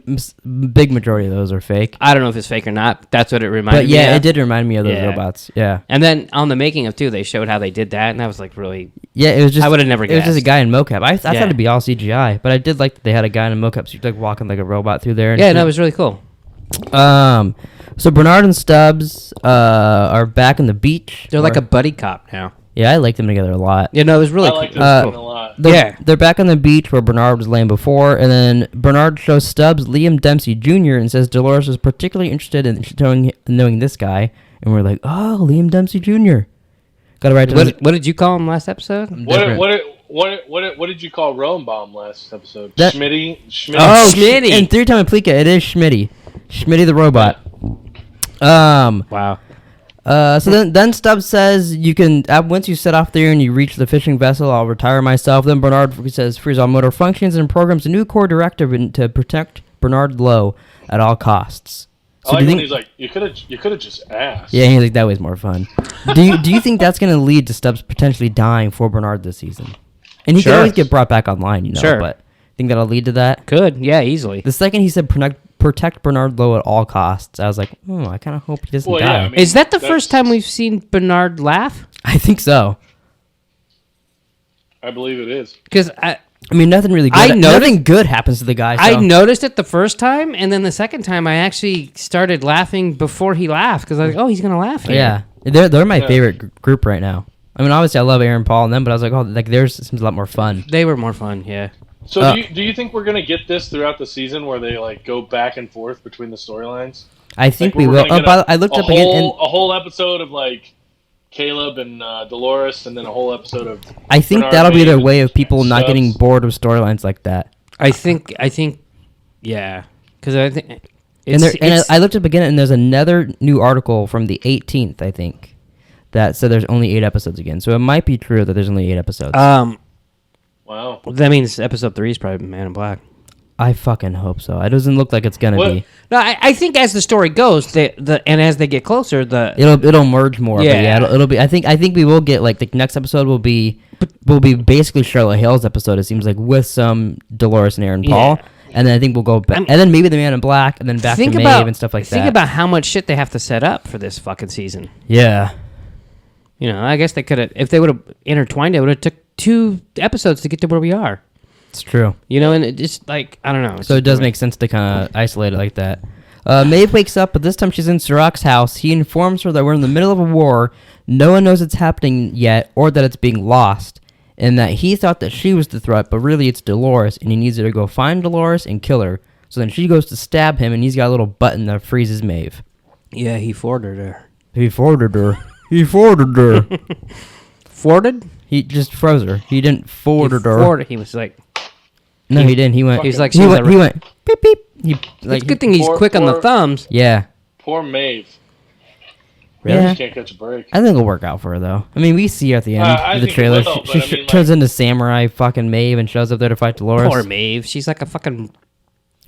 big majority of those are fake. I don't know if it's fake or not. That's what it reminded But me yeah, of. it did remind me of those Yeah. robots. Yeah. And then on the making of 2, they showed how they did that, and that was like really. Yeah, it was just. I would've never It was just a guessed. guy in mocap. I thought Yeah. it'd be all CGI, but I did like that they had a guy in a mocap suit like walking like a robot through there. And Yeah, shit. no, it was really cool. So Bernard and Stubbs are back on the beach. They're like Or- a buddy cop now. Yeah, I like them together a lot. Yeah, no, it was really I like cool. this scene a lot. They're back on the beach where Bernard was laying before, and then Bernard shows Stubbs Liam Dempsey Jr. and says Dolores was particularly interested in knowing this guy, and we're like, oh, Liam Dempsey Jr. Got to write down. What did you call him last episode? What did you call Rosenbaum last episode? That- Schmitty? Oh, Schmitty. And 3-time Pleeka, it is Schmitty. Schmitty the robot. Wow. So then Stubbs says you can once you set off there and you reach the fishing vessel, I'll retire myself. Then Bernard says freeze all motor functions and programs a new core directive to protect Bernard Lowe at all costs. I like do you when think? he's like, you could have just asked. Yeah, he's like that was more fun. do you think that's going to lead to Stubbs potentially dying for Bernard this season? And he can Sure. always get brought back online, you know. Sure. But think that'll lead to that? Could, yeah, easily. The second he said protect Bernard Lowe at all costs, I was like, I kind of hope he doesn't Well, die. yeah, I mean, Is that the that's- first time we've seen Bernard laugh? I think so. I believe it is. Because I mean, nothing really good. I noticed- nothing good happens to the guy. I so- noticed it the first time, and then the second time I actually started laughing before he laughed, because I was like, oh, he's going to laugh here. Yeah, they're my favorite group right now. I mean, obviously I love Aaron Paul and them, but I was like, like theirs seems a lot more fun. They were more fun, yeah. So do you think we're gonna get this throughout the season where they like go back and forth between the storylines? I think Like, we we're will. gonna get I looked up again. And a whole episode of like Caleb and Dolores, and then a whole episode of. I think Bernard, that'll be their Maeve, way of people not Stubbs. getting bored of storylines like that. I think, yeah, because I think. I looked up again, and there's another new article from the 18th, I think, that said there's only 8 episodes again. So it might be true that there's only 8 episodes. Wow. That means episode 3 is probably Man in Black. I fucking hope so. It doesn't look like it's gonna What? be. No, I think as the story goes, and as they get closer, It'll merge more. Yeah, but Yeah. yeah. It'll be. I think we will get like the next episode will be basically Charlotte Hale's episode. It seems like with some Dolores and Aaron Paul, and then I think we'll go back, and then maybe the Man in Black, and then back to Maeve and stuff like that. Think about how much shit they have to set up for this fucking season. Yeah. You know, I guess they could have, if they would have intertwined it, would have took 2 episodes to get to where we are. It's true. You know, and it just like I don't know. So it does make sense to kind of isolate it like that. Maeve wakes up, but this time she's in Sirach's house. He informs her that we're in the middle of a war. No one knows it's happening yet, or that it's being lost, and that he thought that she was the threat, but really it's Dolores, and he needs her to go find Dolores and kill her. So then she goes to stab him, and he's got a little button that freezes Maeve. Yeah, he forwarded her. He forwarded her. He forwarded her. Forwarded? He just froze her. He didn't forward her. He was like, No, he didn't. He went. he was like, He went. Beep beep. He It's like. a good thing he's quick on the poor- thumbs. Yeah. Poor Maeve. Yeah. She can't catch a break. I think it'll work out for her though. I mean, we see her at the end I of the think it trailer. will, She but I mean, turns into samurai fucking Maeve and shows up there to fight Dolores. Poor Maeve. She's like a fucking.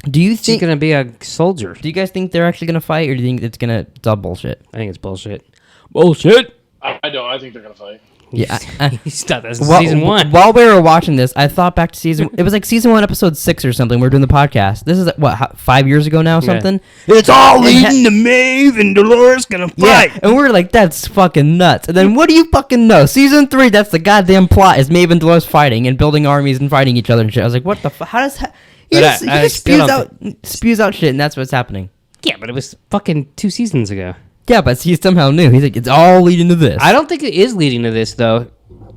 Do you She's think? gonna be a soldier. Do you guys think they're actually gonna fight, or do you think it's all bullshit? I think it's bullshit. Bullshit. I don't. I think they're gonna fight. Yeah. He's done this season 1. While we were watching this, I thought back to season. It was like season 1, episode 6 or something. We were doing the podcast. This is what 5 years ago now, something. It's all leading to Maeve and Dolores gonna fight. Yeah, and we were like, that's fucking nuts. And then what do you fucking know? Season 3, that's the goddamn plot, is Maeve and Dolores fighting and building armies and fighting each other and shit. I was like, what the fuck? How does that... He But just, I he just still spews out shit, and that's what's happening. Yeah, but it was fucking 2 seasons ago. Yeah, but he somehow knew. He's like, it's all leading to this. I don't think it is leading to this though.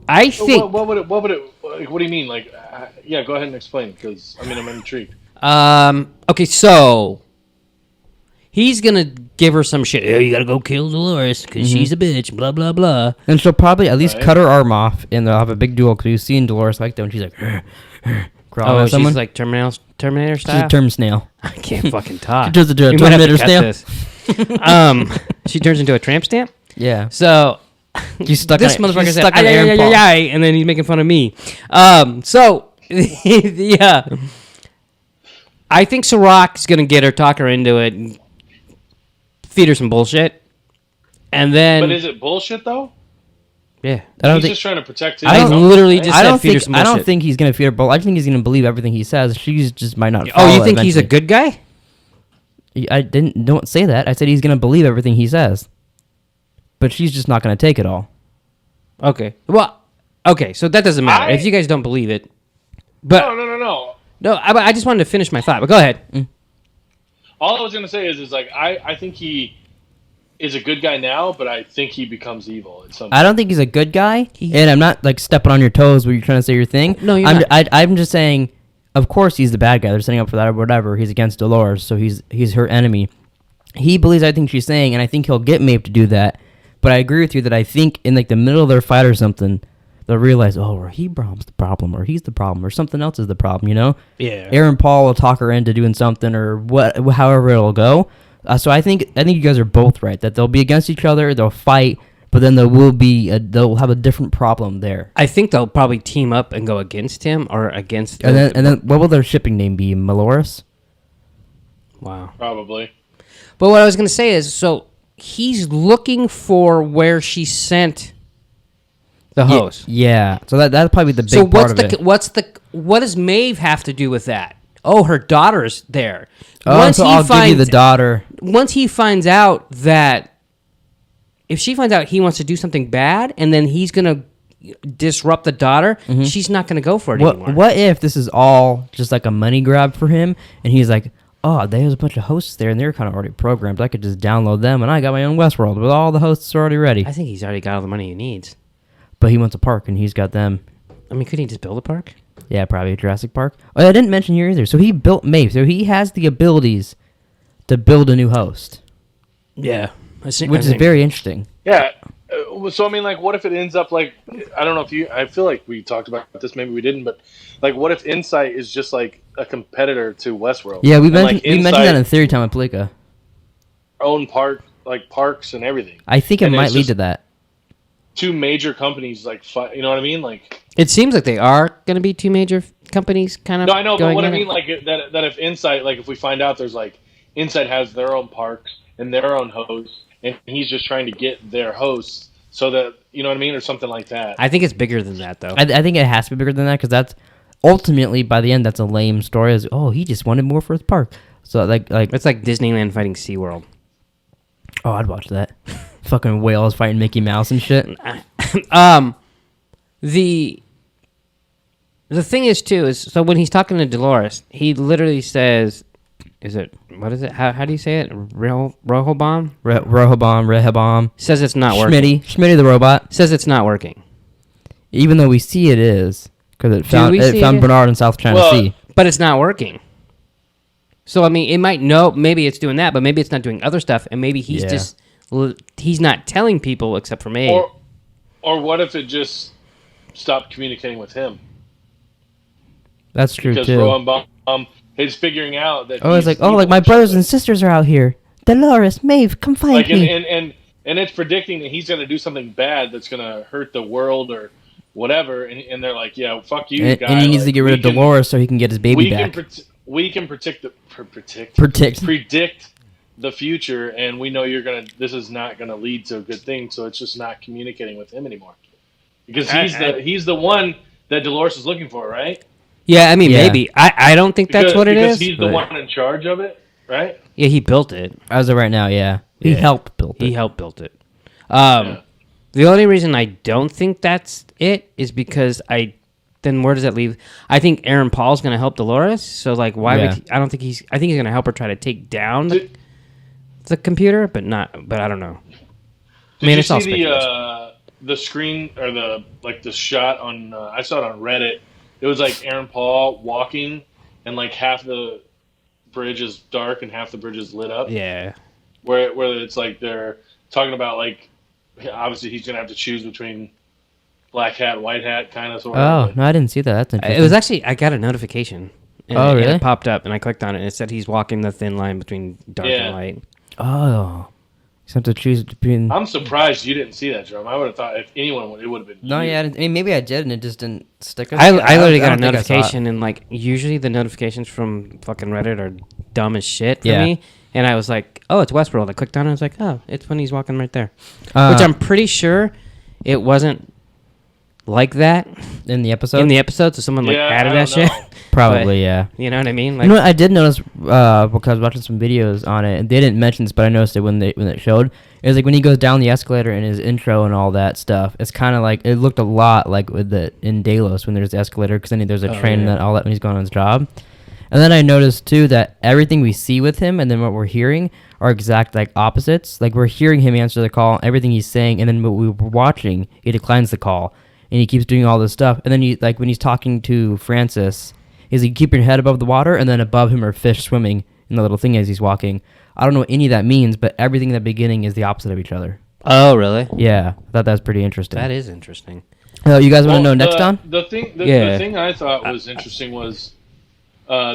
I think. What would it? Like, what do you mean? Like, yeah, go ahead and explain, because I mean, I'm intrigued. Okay, so he's gonna give her some shit. Oh, you gotta go kill Dolores because she's a bitch. Blah blah blah. And she'll probably at least Right. cut her arm off, and they'll have a big duel, because you've seen Dolores like that when she's like, crawling Oh, at someone. she's like Terminator She's style. a term snail. I can't fucking talk. She turns into a We might have to Terminator cut snail. this. She turns into a tramp stamp. Yeah. So She's stuck this on it. motherfucker She's said, stuck on "Ay, ay, Aaron ay, Paul. ay, ay," and then he's making fun of me. So yeah, I think Sirach's gonna get her, talk her into it, and feed her some bullshit, and then But is it bullshit though? yeah, I don't He's think. just trying to protect his. I own, literally right? just I said don't feed her think. some I don't bullshit. think he's gonna feed her bull. I think he's gonna believe everything he says. She just might not. Oh, follow you it think he's a eventually. good guy? I don't say that. I said he's gonna believe everything he says. But she's just not gonna take it all. Okay, well, okay, so that doesn't matter if you guys don't believe it. But No. I just wanted to finish my thought. But go ahead. All I was gonna say is like I think he is a good guy now, but I think he becomes evil at some point. I don't think he's a good guy, and I'm not like stepping on your toes where you're trying to say your thing. No, you're I'm not. I'm just saying, of course he's the bad guy. They're setting up for that or whatever. He's against Dolores, so he's her enemy. He believes everything she's saying, and I think he'll get Maeve to do that. But I agree with you that I think in like the middle of their fight or something, they'll realize, oh, or he's the problem, or he's the problem, or something else is the problem. You know? Yeah. Aaron Paul will talk her into doing something, or however it'll go. So I think you guys are both right that they'll be against each other, they'll fight, but then they'll have a different problem there. I think they'll probably team up and go against him or against. And then what will their shipping name be? Maloris? Wow. Probably. But what I was going to say is, so he's looking for where she sent the host. Yeah. So that's probably the big So part of it. what does Maeve have to do with that? Oh, her daughter's there. Oh, so I'll give you the daughter. Once he finds out that, if she finds out he wants to do something bad, and then he's gonna disrupt the daughter, she's not gonna go for it anymore. What if this is all just like a money grab for him, and he's like, oh, there's a bunch of hosts there, and they're kind of already programmed. I could just download them, and I got my own Westworld with all the hosts already ready. I think he's already got all the money he needs. But he wants a park, and he's got them. I mean, could he just build a park? Yeah, probably Jurassic Park. Oh, I didn't mention here either. So he built Maeve. So he has the abilities to build a new host, Yeah, which is very interesting. Yeah. So I mean, like, what if it ends up like I don't know if you. I feel like we talked about this. Maybe we didn't, but like, what if Insight is just like a competitor to Westworld? Yeah, we And, mentioned like, we mentioned Insight that in Theory Time with Pleeka. own parks and everything. I think it And might it's lead just to that. two major companies, like you know what I mean? Like, It seems like they are going to be two major companies, kind of. no, I know, but going what I at it. mean, like that if Insight, like if we find out there's like Insight has their own parks and their own hosts, and he's just trying to get their hosts so that you know what I mean, or something like that. I think it's bigger than that, though. I think it has to be bigger than that because that's ultimately by the end that's a lame story. Is he just wanted more for his park. So like It's like Disneyland fighting SeaWorld. I'd watch that. Fucking whales fighting Mickey Mouse and shit. The thing is too is so when he's talking to Dolores, he literally says, what is it? How do you say it? Rehoboam Rehoboam. says it's not working. Schmitty the robot. Says it's not working, Even though we see it is because it we see found it? Bernard in South China Sea. but it's not working. So I mean, it might maybe it's doing that, but maybe it's not doing other stuff, and maybe he's he's not telling people except for me. Or what if it just stopped communicating with him? That's true Because too. Rowan is figuring out that It's like evil my or brothers something. and sisters are out here. Dolores, Maeve, come find Like me. and it's predicting that he's going to do something bad that's going to hurt the world or whatever, and they're like, yeah, fuck you, guy. And he needs to Like, get rid of Dolores so he can get his baby back. We can predict the future, and we know this is not gonna lead to a good thing, so it's just not communicating with him anymore because he's the one that Dolores is looking for, right? Yeah, I mean, Yeah. maybe. I don't think that's what it because is. he's the but- one in charge of it, right? Yeah, he built it. As of right now, yeah. He Yeah. helped build it. He helped build it. The only reason I don't think that's it is because then where does that leave? I think Aaron Paul's going to help Dolores. So like, why Yeah. would I don't think I think he's going to help her try to take down the computer, but I don't know. Did Man, you it's all see speculation. the screen or the shot on? I saw it on Reddit. It was like Aaron Paul walking, and like half the bridge is dark and half the bridge is lit up. Yeah. Where it's like they're talking about like obviously he's gonna have to choose between black hat, white hat, kind of sort of. Oh, no, I didn't see that. That's interesting. It was actually I got a notification. And Oh, and really? it popped up, and I clicked on it, and it said he's walking the thin line between dark Yeah. and light. Oh. You have to choose between... I'm surprised you didn't see that, Jerome. I would have thought if anyone would, it would have been. No, you. yeah, I mean, maybe I did, and it just didn't stick with I me. literally got a don't think I saw it. notification, and like usually the notifications from fucking Reddit are dumb as shit for Yeah. me. And I was like, oh, it's Westworld. I clicked on it. I was like, oh, it's when he's walking right there. Which I'm pretty sure it wasn't like that In the episode? in the episode. So someone like Yeah, added I that don't shit. know. Probably, But- yeah. You know what I mean? Like, You know what I did notice, because I was watching some videos on it, and they didn't mention this, but I noticed it when it showed. It was like when he goes down the escalator in his intro and all that stuff, it's kind of like, it looked a lot like in Delos when there's the escalator, because then there's a train and yeah. then all that when he's going on his job. And then I noticed, too, that everything we see with him and then what we're hearing are exact, like, opposites. Like, we're hearing him answer the call, everything he's saying, and then what we were watching, he declines the call. And he keeps doing all this stuff. And then, like, when he's talking to Francis, he's like, keep your head above the water, and then above him are fish swimming in the little thing as he's walking. I don't know what any of that means, but everything in the beginning is the opposite of each other. oh, really? Yeah, I thought that was pretty interesting. That is interesting. You guys want to know next the, on? The thing, the Yeah. thing I thought was interesting was,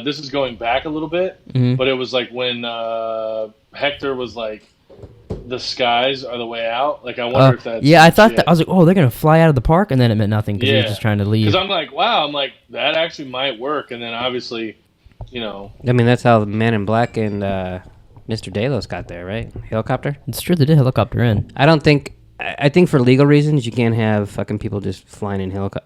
this is going back a little bit, Mhm. but it was like when Hector was like, "The skies are the way out." Like, I wonder if that's Yeah, I thought that. I was like, oh, they're going to fly out of the park, and then it meant nothing because he was Yeah. just trying to leave. Because I'm like, wow, I'm like that actually might work, and then obviously, you know, I mean, that's how the Man in Black and Mr. Delos got there, right? Helicopter? It's true, they did helicopter in. I think for legal reasons, you can't have fucking people just flying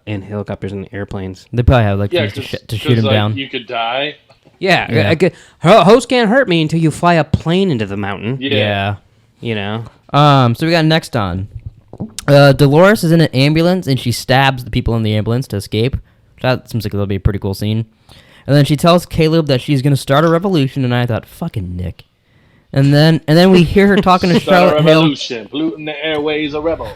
in helicopters and airplanes. They probably have, like, yeah, things to shoot him like, down. you could die. Yeah, host can't hurt me until you fly a plane into the mountain. Yeah. You know? So we got next on. Dolores is in an ambulance and she stabs the people in the ambulance to escape. That seems like it'll be a pretty cool scene. And then she tells Caleb that she's gonna start a revolution, and I thought, fucking Nick. And then we hear her talking to Start a Charlotte Hale. revolution, polluting the airways, a rebel.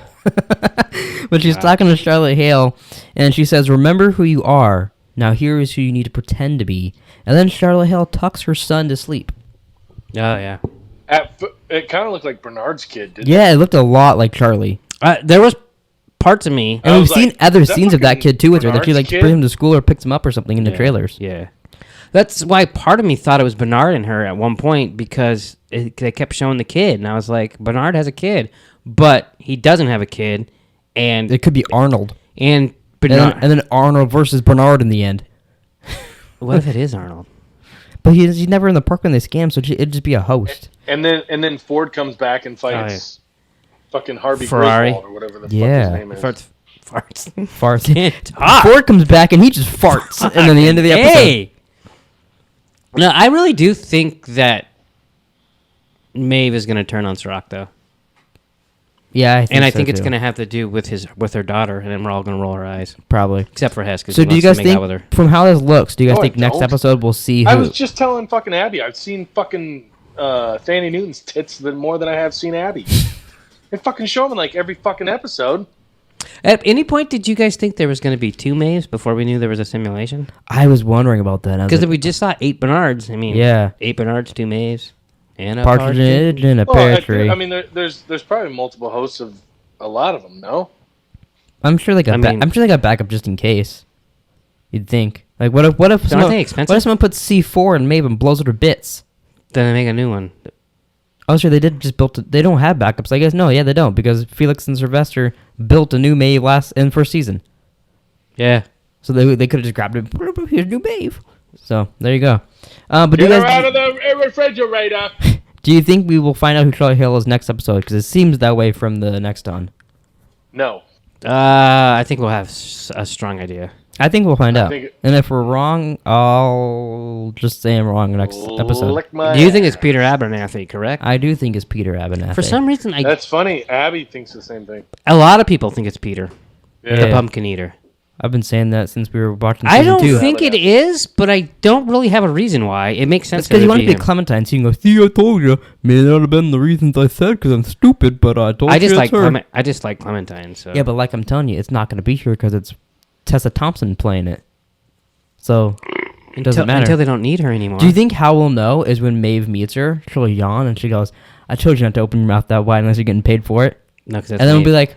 But she's talking to Charlotte Hale, and she says, "Remember who you are. Now here is who you need to pretend to be." And then Charlotte Hale tucks her son to sleep. Oh, yeah. It kind of looked like Bernard's kid, didn't Yeah, it looked a lot like Charlie. There was parts of me. And I we've was seen like, other is that scenes of that fucking kid too with her. That she Bernard's like kid? brings him to school or picks him up or something in the trailers. Yeah. That's why part of me thought it was Bernard and her at one point because they kept showing the kid. And I was like, Bernard has a kid. But he doesn't have a kid. And It could be Arnold. and And Bernard. then Arnold versus Bernard in the end. What if it is Arnold? But he's never in the park when they scam, so it'd just be a host. And then Ford comes back and fights fucking Harvey Ferrari. Griswold or whatever the Yeah. fuck his name is. Farts. Farts. Can't talk. Ford comes back and he just farts. And then the end of the episode. Hey! No, I really do think that Maeve is going to turn on Sirach, though. Yeah, I think And I so, think it's too. going to have to do with her daughter, and then we're all going to roll our eyes. Probably. Except for Hess, because So he do you wants guys to make out with her. think, from how this looks, do you guys No, I think next don't. episode we'll see who? I was just telling fucking Abby, I've seen fucking Fanny Newton's tits more than I have seen Abby. They fucking show them in like every fucking episode. At any point, did you guys think there was going to be 2 Maeves before we knew there was a simulation? I was wondering about that. Because we just saw 8 Bernards. I mean, Yeah. 8 Bernards, 2 Maeves, and a Partridge in a Well, pear tree. I mean, there's probably multiple hosts of a lot of them. No, I'm sure they got. I'm sure they got backup just in case. You'd think. Like, what if Aren't someone, they expensive? what if someone puts C4 and Maeve and blows it to bits? Then they make a new one. Oh, sure, they did just built. They don't have backups. I guess no, yeah, they don't because Felix and Sylvester built a new Maeve in first season. Yeah. So they could have just grabbed it. Here's new Maeve. So there you go. But do you get her out guys, of the refrigerator. do you think we will find out who Charlie Hill is next episode? Because it seems that way from the next on. No, I think we'll have a strong idea. I think we'll find out. think- And if we're wrong, I'll just say I'm wrong next episode. Lick my Do you think it's ass. Peter Abernathy, correct? I do think it's Peter Abernathy. For some reason, That's funny. Abby thinks the same thing. a lot of people think it's Peter, Yeah. the pumpkin eater. I've been saying that since we were watching I season don't 2. think it is, but I don't really have a reason why. It makes sense It's because you want to be be Clementine, so you can go, see, I told you. May not have been the reasons I said because I'm stupid, but I told I you just it's like her. I just like Clementine. So Yeah, but like I'm telling you, it's not going to be here because it's Tessa Thompson playing it. So it doesn't matter. until they don't need her anymore. Do you think how we'll know is when Maeve meets her? She'll yawn and she goes, I told you not to open your mouth that wide unless you're getting paid for it. No, because And then we'll be like,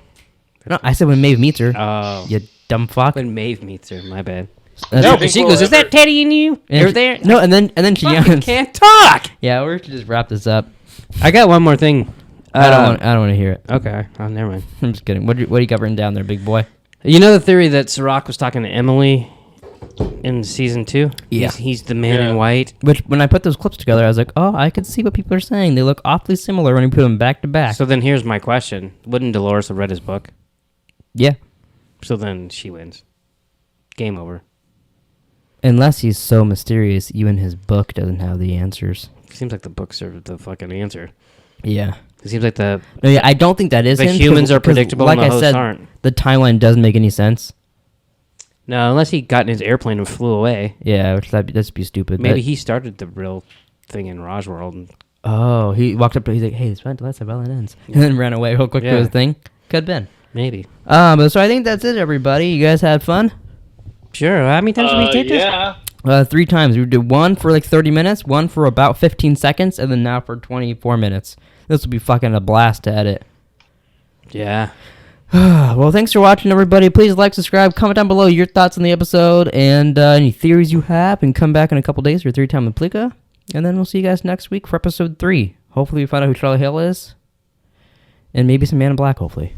no, I said when Maeve meets her. oh, You dumb fuck. when Maeve meets her, my bad. That's- No, And think she we'll goes, "Is ever- that Teddy in you? and You're she- there?" No, and then she Fucking yawns. can't talk. Yeah, we should just wrap this up. I got one more thing. I don't want to hear it. Okay, oh, never mind. I'm just kidding. What do you got written down there, big boy? You know the theory that Sirach was talking to Emily in season 2? Yeah. He's the man Yeah. in white. Which, when I put those clips together, I was like, oh, I could see what people are saying. They look awfully similar when you put them back to back. So then here's my question: wouldn't Dolores have read his book? Yeah. So then she wins. Game over. Unless he's so mysterious, even his book doesn't have the answers. Seems like the books are the fucking answer. Yeah. It seems like the No, yeah, I don't think that is The him, humans are 'cause predictable Like and the I hosts said, aren't. the timeline doesn't make any sense. no, unless he got in his airplane and flew away. Yeah, which that'd be stupid. Maybe but- he started the real thing in Rajworld. And Oh, he walked up to. He's like, "Hey, it's that's how it ends," and then ran away real quick to Yeah. his thing. Could have been. maybe. But so I think that's it, everybody. You guys had fun. Sure. How many times did we take this? Yeah. 3 times. We did one for like 30 minutes, one for about 15 seconds, and then now for 24 minutes. This will be fucking a blast to edit. Yeah. Well, thanks for watching, everybody. Please like, subscribe, comment down below your thoughts on the episode and any theories you have, and come back in a couple days for 3 Time with Pleeka. And then we'll see you guys next week for episode 3. Hopefully we find out who Charlie Hill is. And maybe some Man in Black, hopefully.